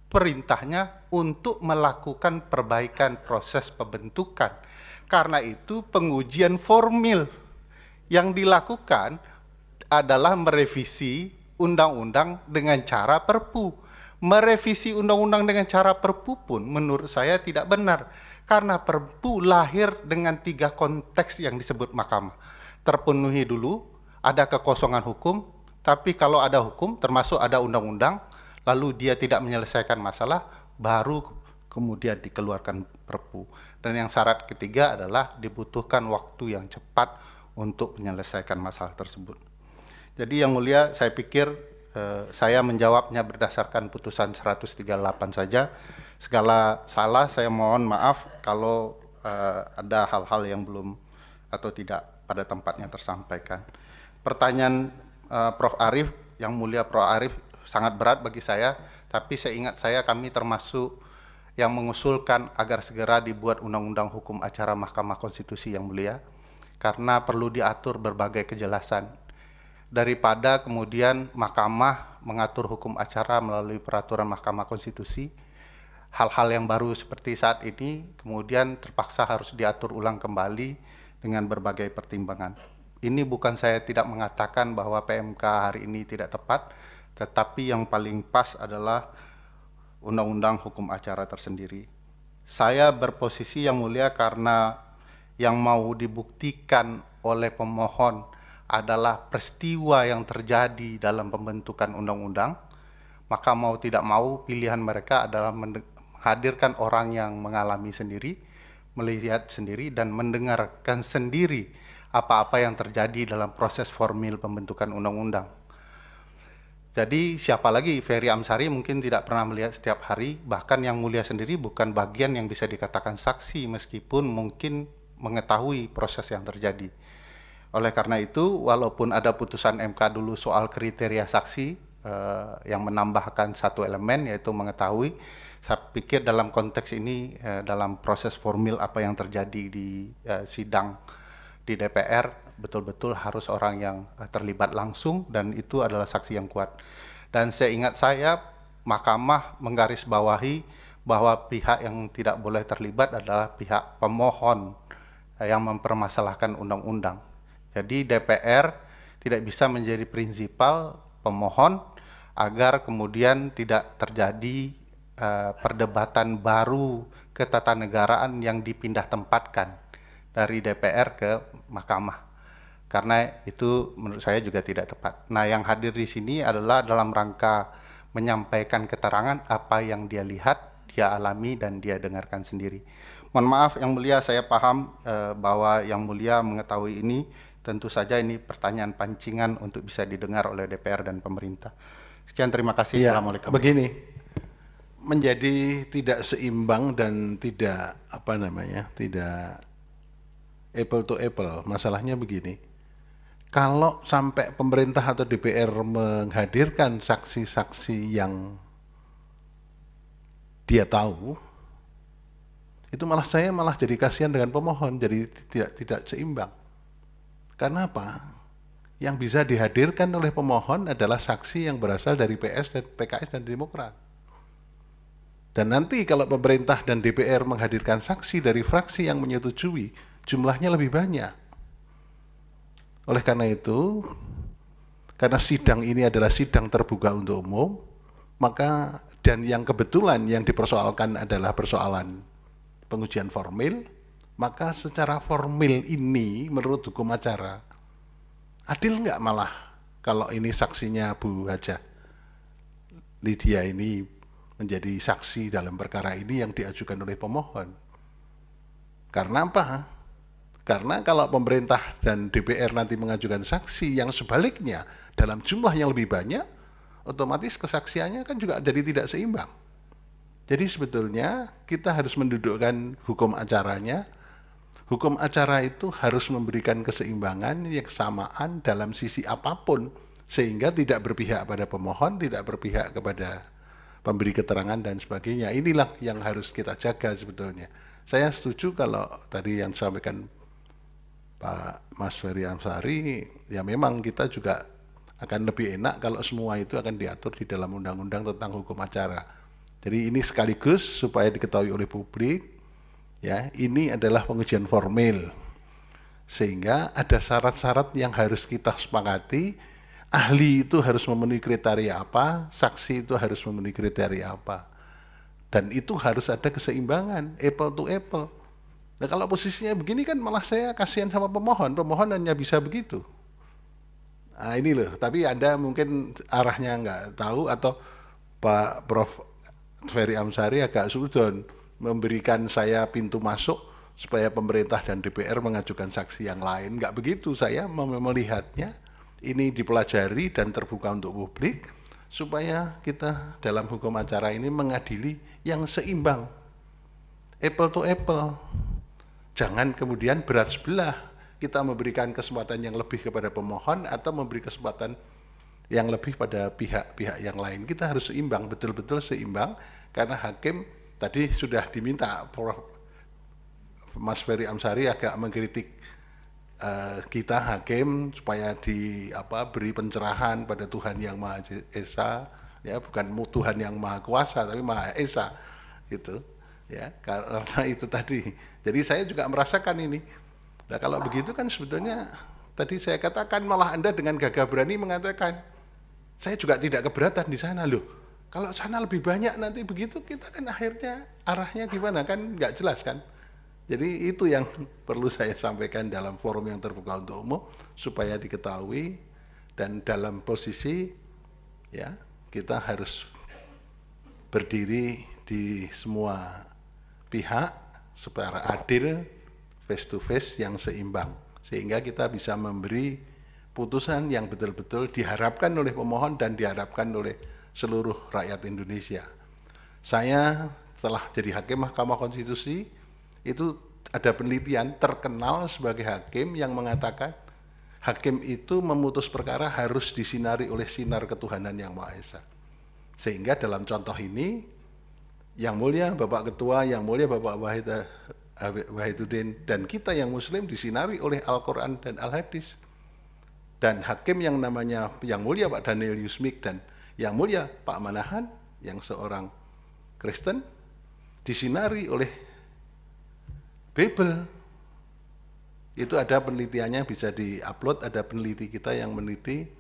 Perintahnya untuk melakukan perbaikan proses pembentukan. Karena itu pengujian formil yang dilakukan adalah merevisi undang-undang dengan cara perpu. Merevisi undang-undang dengan cara perpu pun menurut saya tidak benar. Karena perpu lahir dengan 3 konteks yang disebut mahkamah. Terpenuhi dulu, ada kekosongan hukum, tapi kalau ada hukum, termasuk ada undang-undang, lalu dia tidak menyelesaikan masalah, baru kemudian dikeluarkan perpu. Dan yang syarat ketiga adalah dibutuhkan waktu yang cepat untuk menyelesaikan masalah tersebut. Jadi yang mulia, saya pikir saya menjawabnya berdasarkan putusan 138 saja. Segala salah saya mohon maaf kalau ada hal-hal yang belum atau tidak pada tempatnya tersampaikan. Pertanyaan Prof. Arief, yang mulia Prof. Arief, sangat berat bagi saya, tapi seingat saya kami termasuk yang mengusulkan agar segera dibuat Undang-Undang Hukum Acara Mahkamah Konstitusi yang mulia, karena perlu diatur berbagai kejelasan. Daripada kemudian mahkamah mengatur hukum acara melalui peraturan Mahkamah Konstitusi, hal-hal yang baru seperti saat ini kemudian terpaksa harus diatur ulang kembali dengan berbagai pertimbangan. Ini bukan saya tidak mengatakan bahwa PMK hari ini tidak tepat, tetapi yang paling pas adalah Undang-Undang Hukum Acara tersendiri. Saya berposisi yang mulia karena yang mau dibuktikan oleh pemohon adalah peristiwa yang terjadi dalam pembentukan undang-undang, maka mau tidak mau pilihan mereka adalah menghadirkan orang yang mengalami sendiri, melihat sendiri, dan mendengarkan sendiri apa-apa yang terjadi dalam proses formil pembentukan undang-undang. Jadi siapa lagi, Ferry Amsari mungkin tidak pernah melihat setiap hari, bahkan yang mulia sendiri bukan bagian yang bisa dikatakan saksi meskipun mungkin mengetahui proses yang terjadi. Oleh karena itu, walaupun ada putusan MK dulu soal kriteria saksi yang menambahkan satu elemen yaitu mengetahui, saya pikir dalam konteks ini dalam proses formil apa yang terjadi di sidang di DPR betul-betul harus orang yang terlibat langsung dan itu adalah saksi yang kuat. Dan seingat saya, Mahkamah menggarisbawahi bahwa pihak yang tidak boleh terlibat adalah pihak pemohon yang mempermasalahkan undang-undang. Jadi DPR tidak bisa menjadi prinsipal pemohon agar kemudian tidak terjadi perdebatan baru ketatanegaraan yang dipindah tempatkan dari DPR ke Mahkamah. Karena itu menurut saya juga tidak tepat. Nah, yang hadir di sini adalah dalam rangka menyampaikan keterangan apa yang dia lihat, dia alami, dan dia dengarkan sendiri. Mohon maaf yang mulia, saya paham bahwa yang mulia mengetahui ini. Tentu saja ini pertanyaan pancingan untuk bisa didengar oleh DPR dan pemerintah. Sekian, terima kasih. Ya, Assalamualaikum. begini, menjadi tidak seimbang dan tidak tidak apple to apple. Masalahnya begini, kalau sampai pemerintah atau DPR menghadirkan saksi-saksi yang dia tahu, itu saya malah jadi kasihan dengan pemohon, jadi tidak seimbang. Karena apa? Yang bisa dihadirkan oleh pemohon adalah saksi yang berasal dari PS dan PKS dan Demokrat. Dan nanti kalau pemerintah dan DPR menghadirkan saksi dari fraksi yang menyetujui, jumlahnya lebih banyak. Oleh karena itu, karena sidang ini adalah sidang terbuka untuk umum, maka dan yang kebetulan yang dipersoalkan adalah persoalan pengujian formil, maka secara formil ini menurut hukum acara adil nggak malah kalau ini saksinya Bu Hajah Lydia ini menjadi saksi dalam perkara ini yang diajukan oleh pemohon. Karena apa? Karena kalau pemerintah dan DPR nanti mengajukan saksi yang sebaliknya dalam jumlah yang lebih banyak, otomatis kesaksiannya kan juga jadi tidak seimbang. Jadi sebetulnya kita harus mendudukkan hukum acaranya. Hukum acara itu harus memberikan keseimbangan yang kesamaan dalam sisi apapun, sehingga tidak berpihak pada pemohon, tidak berpihak kepada pemberi keterangan dan sebagainya. Inilah yang harus kita jaga sebetulnya. Saya setuju kalau tadi yang disampaikan Pak Mas Ferry Amsari, ya memang kita juga akan lebih enak kalau semua itu akan diatur di dalam undang-undang tentang hukum acara. Jadi ini sekaligus supaya diketahui oleh publik, ya, ini adalah pengujian formil, sehingga ada syarat-syarat yang harus kita sepakati ahli itu harus memenuhi kriteria apa, saksi itu harus memenuhi kriteria apa. Dan itu harus ada keseimbangan, apple to apple. Nah kalau posisinya begini kan malah saya kasihan sama pemohon hanya bisa begitu. Nah ini loh, tapi Anda mungkin arahnya nggak tahu atau Pak Prof. Ferry Amsari agak sudon memberikan saya pintu masuk supaya pemerintah dan DPR mengajukan saksi yang lain. Nggak begitu, saya melihatnya ini dipelajari dan terbuka untuk publik supaya kita dalam hukum acara ini mengadili yang seimbang, apple to apple. Jangan kemudian berat sebelah, kita memberikan kesempatan yang lebih kepada pemohon atau memberi kesempatan yang lebih pada pihak-pihak yang lain. Kita harus seimbang, betul-betul seimbang, karena hakim tadi sudah diminta, Mas Ferry Amsari agak mengkritik kita hakim supaya beri pencerahan pada Tuhan yang Maha Esa, ya bukan Tuhan yang Maha Kuasa tapi Maha Esa, gitu ya, karena itu tadi. Jadi saya juga merasakan ini. Nah kalau begitu kan sebetulnya tadi saya katakan malah Anda dengan gagah berani mengatakan saya juga tidak keberatan di sana loh. Kalau sana lebih banyak nanti begitu kita kan akhirnya arahnya gimana kan nggak jelas kan. Jadi itu yang perlu saya sampaikan dalam forum yang terbuka untuk umum supaya diketahui, dan dalam posisi ya kita harus berdiri di semua pihak secara adil, face to face yang seimbang, sehingga kita bisa memberi putusan yang betul-betul diharapkan oleh pemohon dan diharapkan oleh seluruh rakyat Indonesia. Saya setelah jadi hakim Mahkamah Konstitusi itu ada penelitian terkenal sebagai hakim yang mengatakan hakim itu memutus perkara harus disinari oleh sinar ketuhanan yang Maha Esa. Sehingga dalam contoh ini yang mulia Bapak Ketua, yang mulia Bapak Wahiduddin dan kita yang Muslim disinari oleh Al-Quran dan Al-Hadis. Dan hakim yang namanya yang mulia Pak Daniel Yusmik dan yang mulia Pak Manahan yang seorang Kristen disinari oleh Bible. Itu ada penelitiannya, bisa di-upload, ada peneliti kita yang meneliti,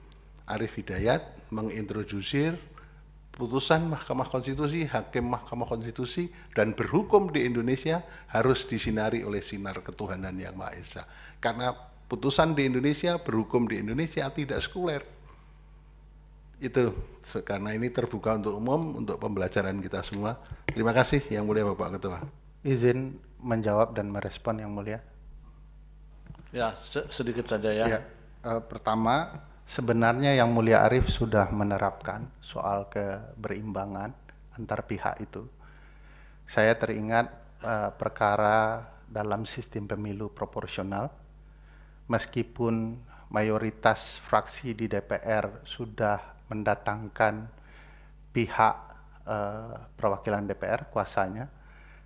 Arif Hidayat, mengintrodusir putusan Mahkamah Konstitusi, hakim Mahkamah Konstitusi, dan berhukum di Indonesia harus disinari oleh sinar ketuhanan yang Maha Esa. Karena putusan di Indonesia, berhukum di Indonesia tidak sekuler. Itu, karena ini terbuka untuk umum, untuk pembelajaran kita semua. Terima kasih yang mulia Bapak Ketua. Izin menjawab dan merespon yang mulia. Ya, sedikit saja ya. Pertama, sebenarnya yang mulia Arif sudah menerapkan soal keberimbangan antar pihak itu. Saya teringat perkara dalam sistem pemilu proporsional, meskipun mayoritas fraksi di DPR sudah mendatangkan pihak perwakilan DPR kuasanya,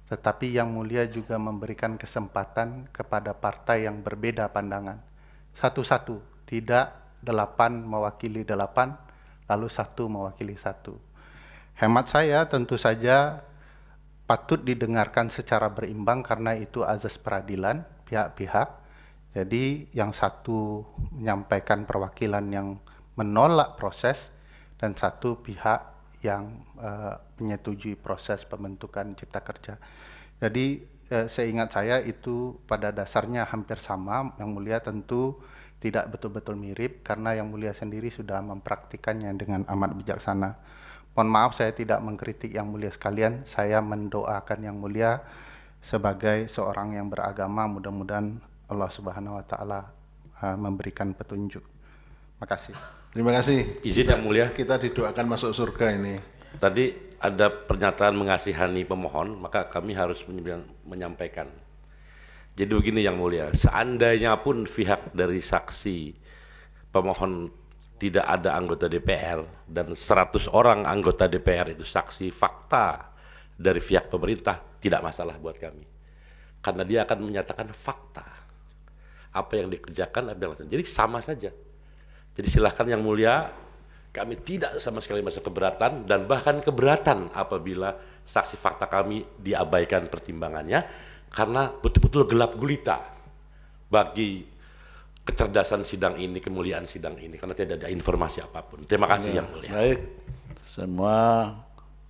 tetapi yang mulia juga memberikan kesempatan kepada partai yang berbeda pandangan. Satu-satu, tidak 8 mewakili 8, lalu 1 mewakili 1. Hemat saya tentu saja patut didengarkan secara berimbang karena itu azas peradilan pihak-pihak. Jadi yang satu menyampaikan perwakilan yang menolak proses dan satu pihak yang menyetujui proses pembentukan Cipta Kerja. Jadi seingat saya itu pada dasarnya hampir sama. Yang mulia tentu tidak betul-betul mirip karena yang mulia sendiri sudah mempraktikannya dengan amat bijaksana. Mohon maaf saya tidak mengkritik yang mulia sekalian. Saya mendoakan yang mulia sebagai seorang yang beragama, mudah-mudahan Allah Subhanahu wa taala memberikan petunjuk. Makasih. Terima kasih. Izin yang mulia. Kita didoakan masuk surga ini. Tadi ada pernyataan mengasihani pemohon, maka kami harus menyampaikan. Jadi begini yang mulia, seandainya pun pihak dari saksi pemohon tidak ada anggota DPR dan 100 orang anggota DPR itu saksi fakta dari pihak pemerintah, tidak masalah buat kami. Karena dia akan menyatakan fakta. Apa yang dikerjakan, apa yang dilakukan. Jadi sama saja. Jadi silahkan yang mulia, kami tidak sama sekali merasa keberatan dan bahkan keberatan apabila saksi fakta kami diabaikan pertimbangannya karena betul-betul gelap gulita bagi kecerdasan sidang ini, kemuliaan sidang ini, karena tidak ada informasi apapun. Terima kasih Yang Mulia. Baik, semua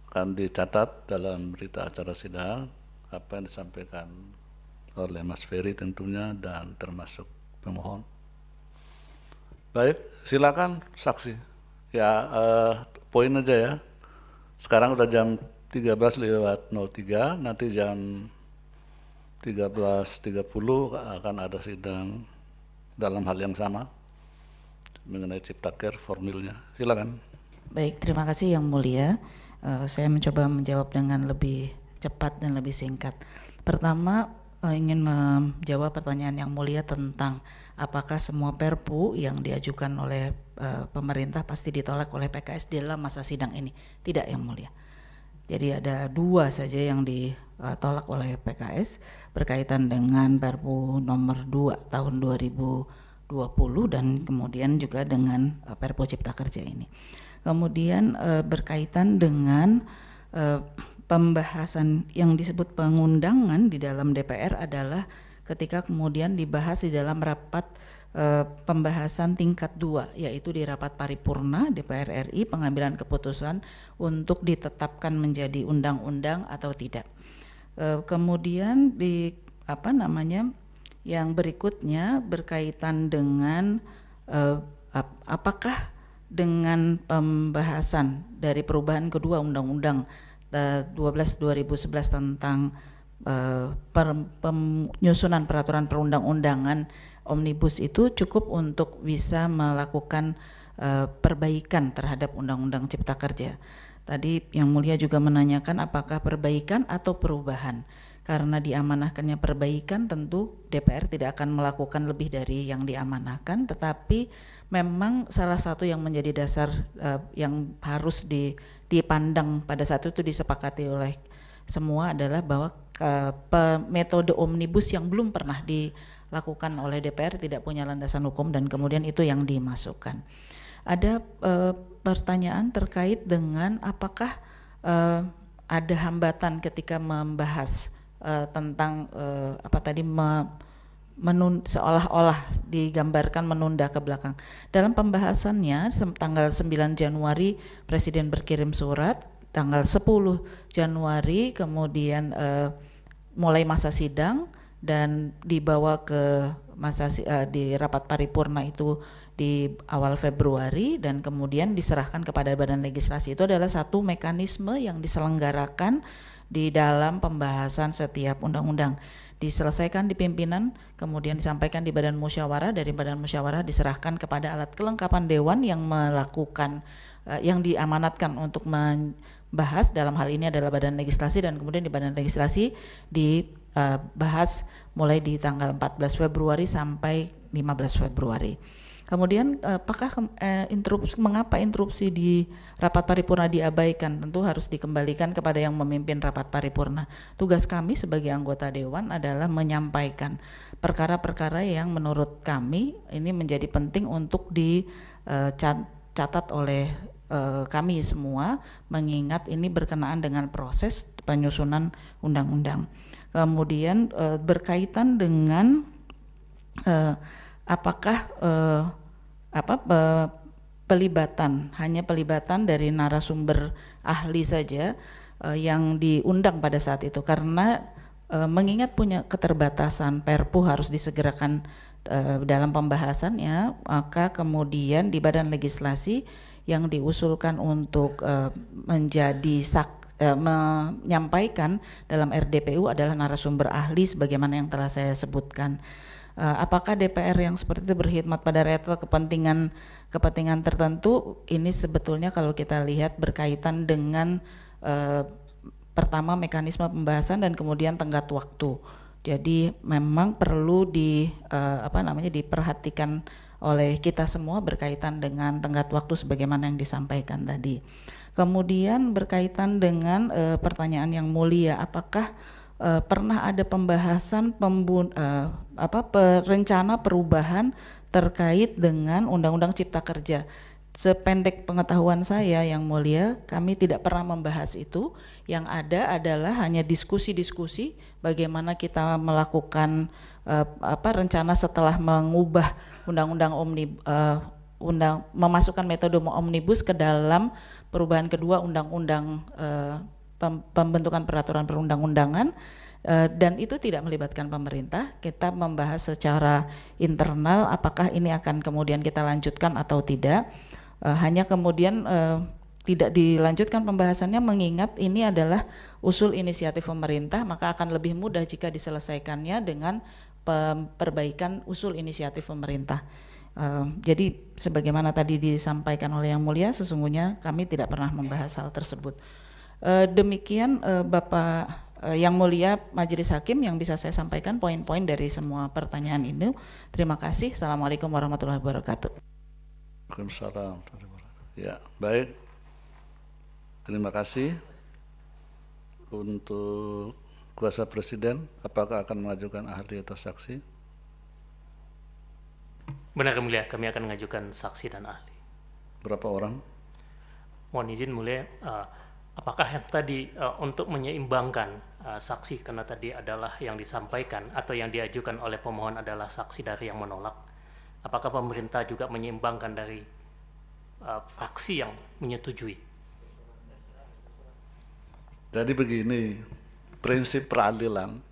akan dicatat dalam berita acara sidang apa yang disampaikan oleh Mas Ferry tentunya dan termasuk pemohon. Baik, silakan saksi. Ya, poin aja ya. Sekarang udah jam 13:03, nanti jam 13.30 akan ada sidang dalam hal yang sama mengenai Ciptaker formilnya. Silakan. Baik, terima kasih Yang Mulia. Saya mencoba menjawab dengan lebih cepat dan lebih singkat. Pertama, ingin menjawab pertanyaan Yang Mulia tentang apakah semua perpu yang diajukan oleh pemerintah pasti ditolak oleh PKS dalam masa sidang ini. Tidak Yang Mulia. Jadi ada 2 saja yang ditolak oleh PKS berkaitan dengan Perpu nomor 2 tahun 2020 dan kemudian juga dengan Perpu Cipta Kerja ini. Kemudian berkaitan dengan pembahasan yang disebut pengundangan di dalam DPR adalah ketika kemudian dibahas di dalam rapat pembahasan tingkat 2, yaitu di rapat paripurna DPR RI, pengambilan keputusan untuk ditetapkan menjadi undang-undang atau tidak. Kemudian yang berikutnya berkaitan dengan apakah dengan pembahasan dari perubahan kedua Undang-Undang 12/2011 tentang penyusunan peraturan perundang-undangan omnibus itu cukup untuk bisa melakukan perbaikan terhadap Undang-Undang Cipta Kerja. Tadi Yang Mulia juga menanyakan apakah perbaikan atau perubahan. Karena diamanahkannya perbaikan, tentu DPR tidak akan melakukan lebih dari yang diamanahkan, tetapi memang salah satu yang menjadi dasar yang harus dipandang pada saat itu disepakati oleh semua adalah bahwa metode omnibus yang belum pernah dilakukan oleh DPR tidak punya landasan hukum dan kemudian itu yang dimasukkan. Ada pertanyaan terkait dengan apakah ada hambatan ketika membahas tentang seolah-olah digambarkan menunda ke belakang. Dalam pembahasannya tanggal 9 Januari Presiden berkirim surat, tanggal 10 Januari kemudian mulai masa sidang dan dibawa ke di rapat paripurna itu di awal Februari dan kemudian diserahkan kepada Badan Legislasi. Itu adalah satu mekanisme yang diselenggarakan di dalam pembahasan setiap undang-undang. Diselesaikan di pimpinan, kemudian disampaikan di Badan Musyawarah, dari Badan Musyawarah diserahkan kepada alat kelengkapan Dewan yang melakukan yang diamanatkan untuk membahas, dalam hal ini adalah Badan Legislasi, dan kemudian di Badan Legislasi dibahas mulai di tanggal 14 Februari sampai 15 Februari. Kemudian apakah mengapa interupsi di rapat paripurna diabaikan? Tentu harus dikembalikan kepada yang memimpin rapat paripurna. Tugas kami sebagai anggota Dewan adalah menyampaikan perkara-perkara yang menurut kami ini menjadi penting untuk dicatat oleh kami semua, mengingat ini berkenaan dengan proses penyusunan undang-undang. Kemudian berkaitan dengan apakah hanya pelibatan dari narasumber ahli saja yang diundang pada saat itu, karena mengingat punya keterbatasan Perpu harus disegerakan dalam pembahasannya, maka kemudian di Badan Legislasi yang diusulkan untuk menyampaikan dalam RDPU adalah narasumber ahli sebagaimana yang telah saya sebutkan. Apakah DPR yang seperti itu berkhidmat pada rakyat kepentingan tertentu? Ini sebetulnya kalau kita lihat berkaitan dengan pertama mekanisme pembahasan dan kemudian tenggat waktu. Jadi memang perlu diperhatikan oleh kita semua berkaitan dengan tenggat waktu sebagaimana yang disampaikan tadi. Kemudian berkaitan dengan pertanyaan Yang Mulia, apakah pernah ada pembahasan rencana perubahan terkait dengan Undang-Undang Cipta Kerja? sependek pengetahuan saya yang mulia, kami tidak pernah membahas itu. Yang ada adalah hanya diskusi-diskusi bagaimana kita melakukan rencana setelah mengubah undang-undang memasukkan metode omnibus ke dalam perubahan kedua undang-undang pembentukan peraturan perundang-undangan, dan itu tidak melibatkan pemerintah. Kita membahas secara internal apakah ini akan kemudian kita lanjutkan atau tidak. Hanya kemudian tidak dilanjutkan pembahasannya mengingat ini adalah usul inisiatif pemerintah, maka akan lebih mudah jika diselesaikannya dengan perbaikan usul inisiatif pemerintah. Jadi sebagaimana tadi disampaikan oleh Yang Mulia, sesungguhnya kami tidak pernah membahas hal tersebut. Demikian Bapak Yang Mulia Majelis Hakim yang bisa saya sampaikan poin-poin dari semua pertanyaan ini. Terima kasih. Assalamualaikum warahmatullahi wabarakatuh. Waalaikumsalam. Ya, baik. Terima kasih. Untuk kuasa presiden, apakah akan mengajukan ahli atau saksi? Benar Yang Mulia, kami akan mengajukan saksi dan ahli. Berapa orang? Mohon izin Mulia, apakah yang tadi untuk menyeimbangkan saksi, karena tadi adalah yang disampaikan atau yang diajukan oleh pemohon adalah saksi dari yang menolak, apakah pemerintah juga menyeimbangkan dari fraksi yang menyetujui? Jadi begini, prinsip peradilan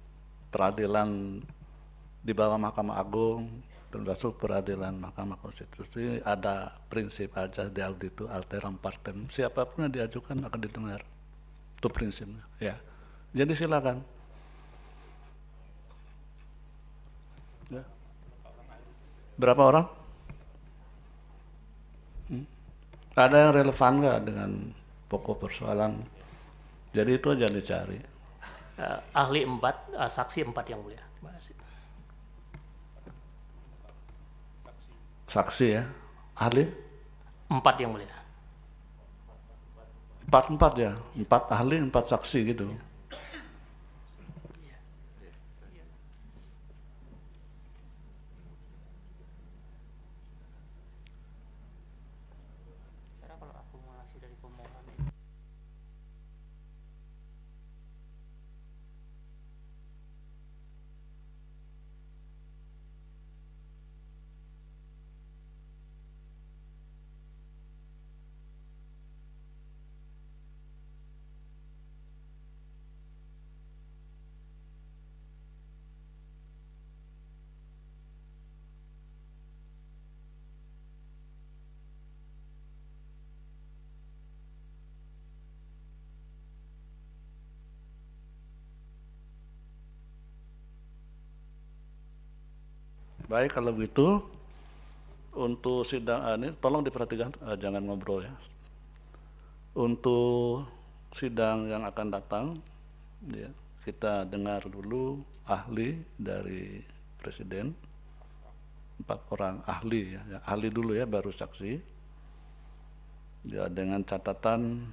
di bawah Mahkamah Agung, termasuk peradilan Mahkamah Konstitusi, ada prinsip ajas de auditu alteram partem, siapapun yang diajukan akan didengar. Itu prinsipnya, ya. Jadi silakan. Ya. Berapa orang? Ada yang relevan nggak dengan pokok persoalan? Jadi itu aja dicari. Ahli 4, saksi 4 Yang Mulia. Terima kasih. Saksi ya, ahli? 4 Yang Mulia. 4 ya, 4 ahli, 4 saksi gitu. Baik, kalau begitu untuk sidang ini tolong diperhatikan, jangan ngobrol ya. Untuk sidang yang akan datang, ya, kita dengar dulu ahli dari Presiden, 4 orang ahli ya, ahli dulu ya, baru saksi. Ya, dengan catatan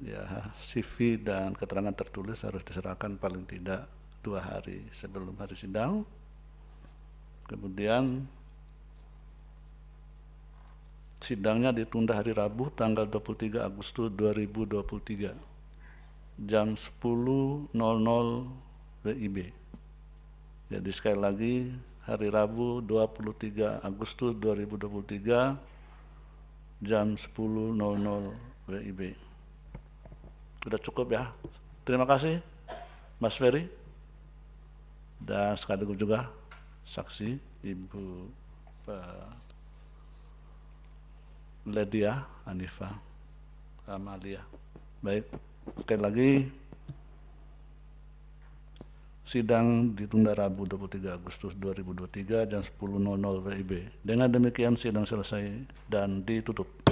ya CV dan keterangan tertulis harus diserahkan paling tidak 2 hari sebelum hari sidang. Kemudian sidangnya ditunda hari Rabu tanggal 23 Agustus 2023 jam 10.00 WIB. Jadi sekali lagi hari Rabu 23 Agustus 2023 jam 10.00 WIB. Sudah cukup ya. Terima kasih Mas Ferry dan sekaligus juga saksi Ibu Ledia Anifah Amalia. Baik, sekali lagi sidang ditunda Rabu 23 Agustus 2023 jam 10.00 WIB. Dengan demikian sidang selesai dan ditutup.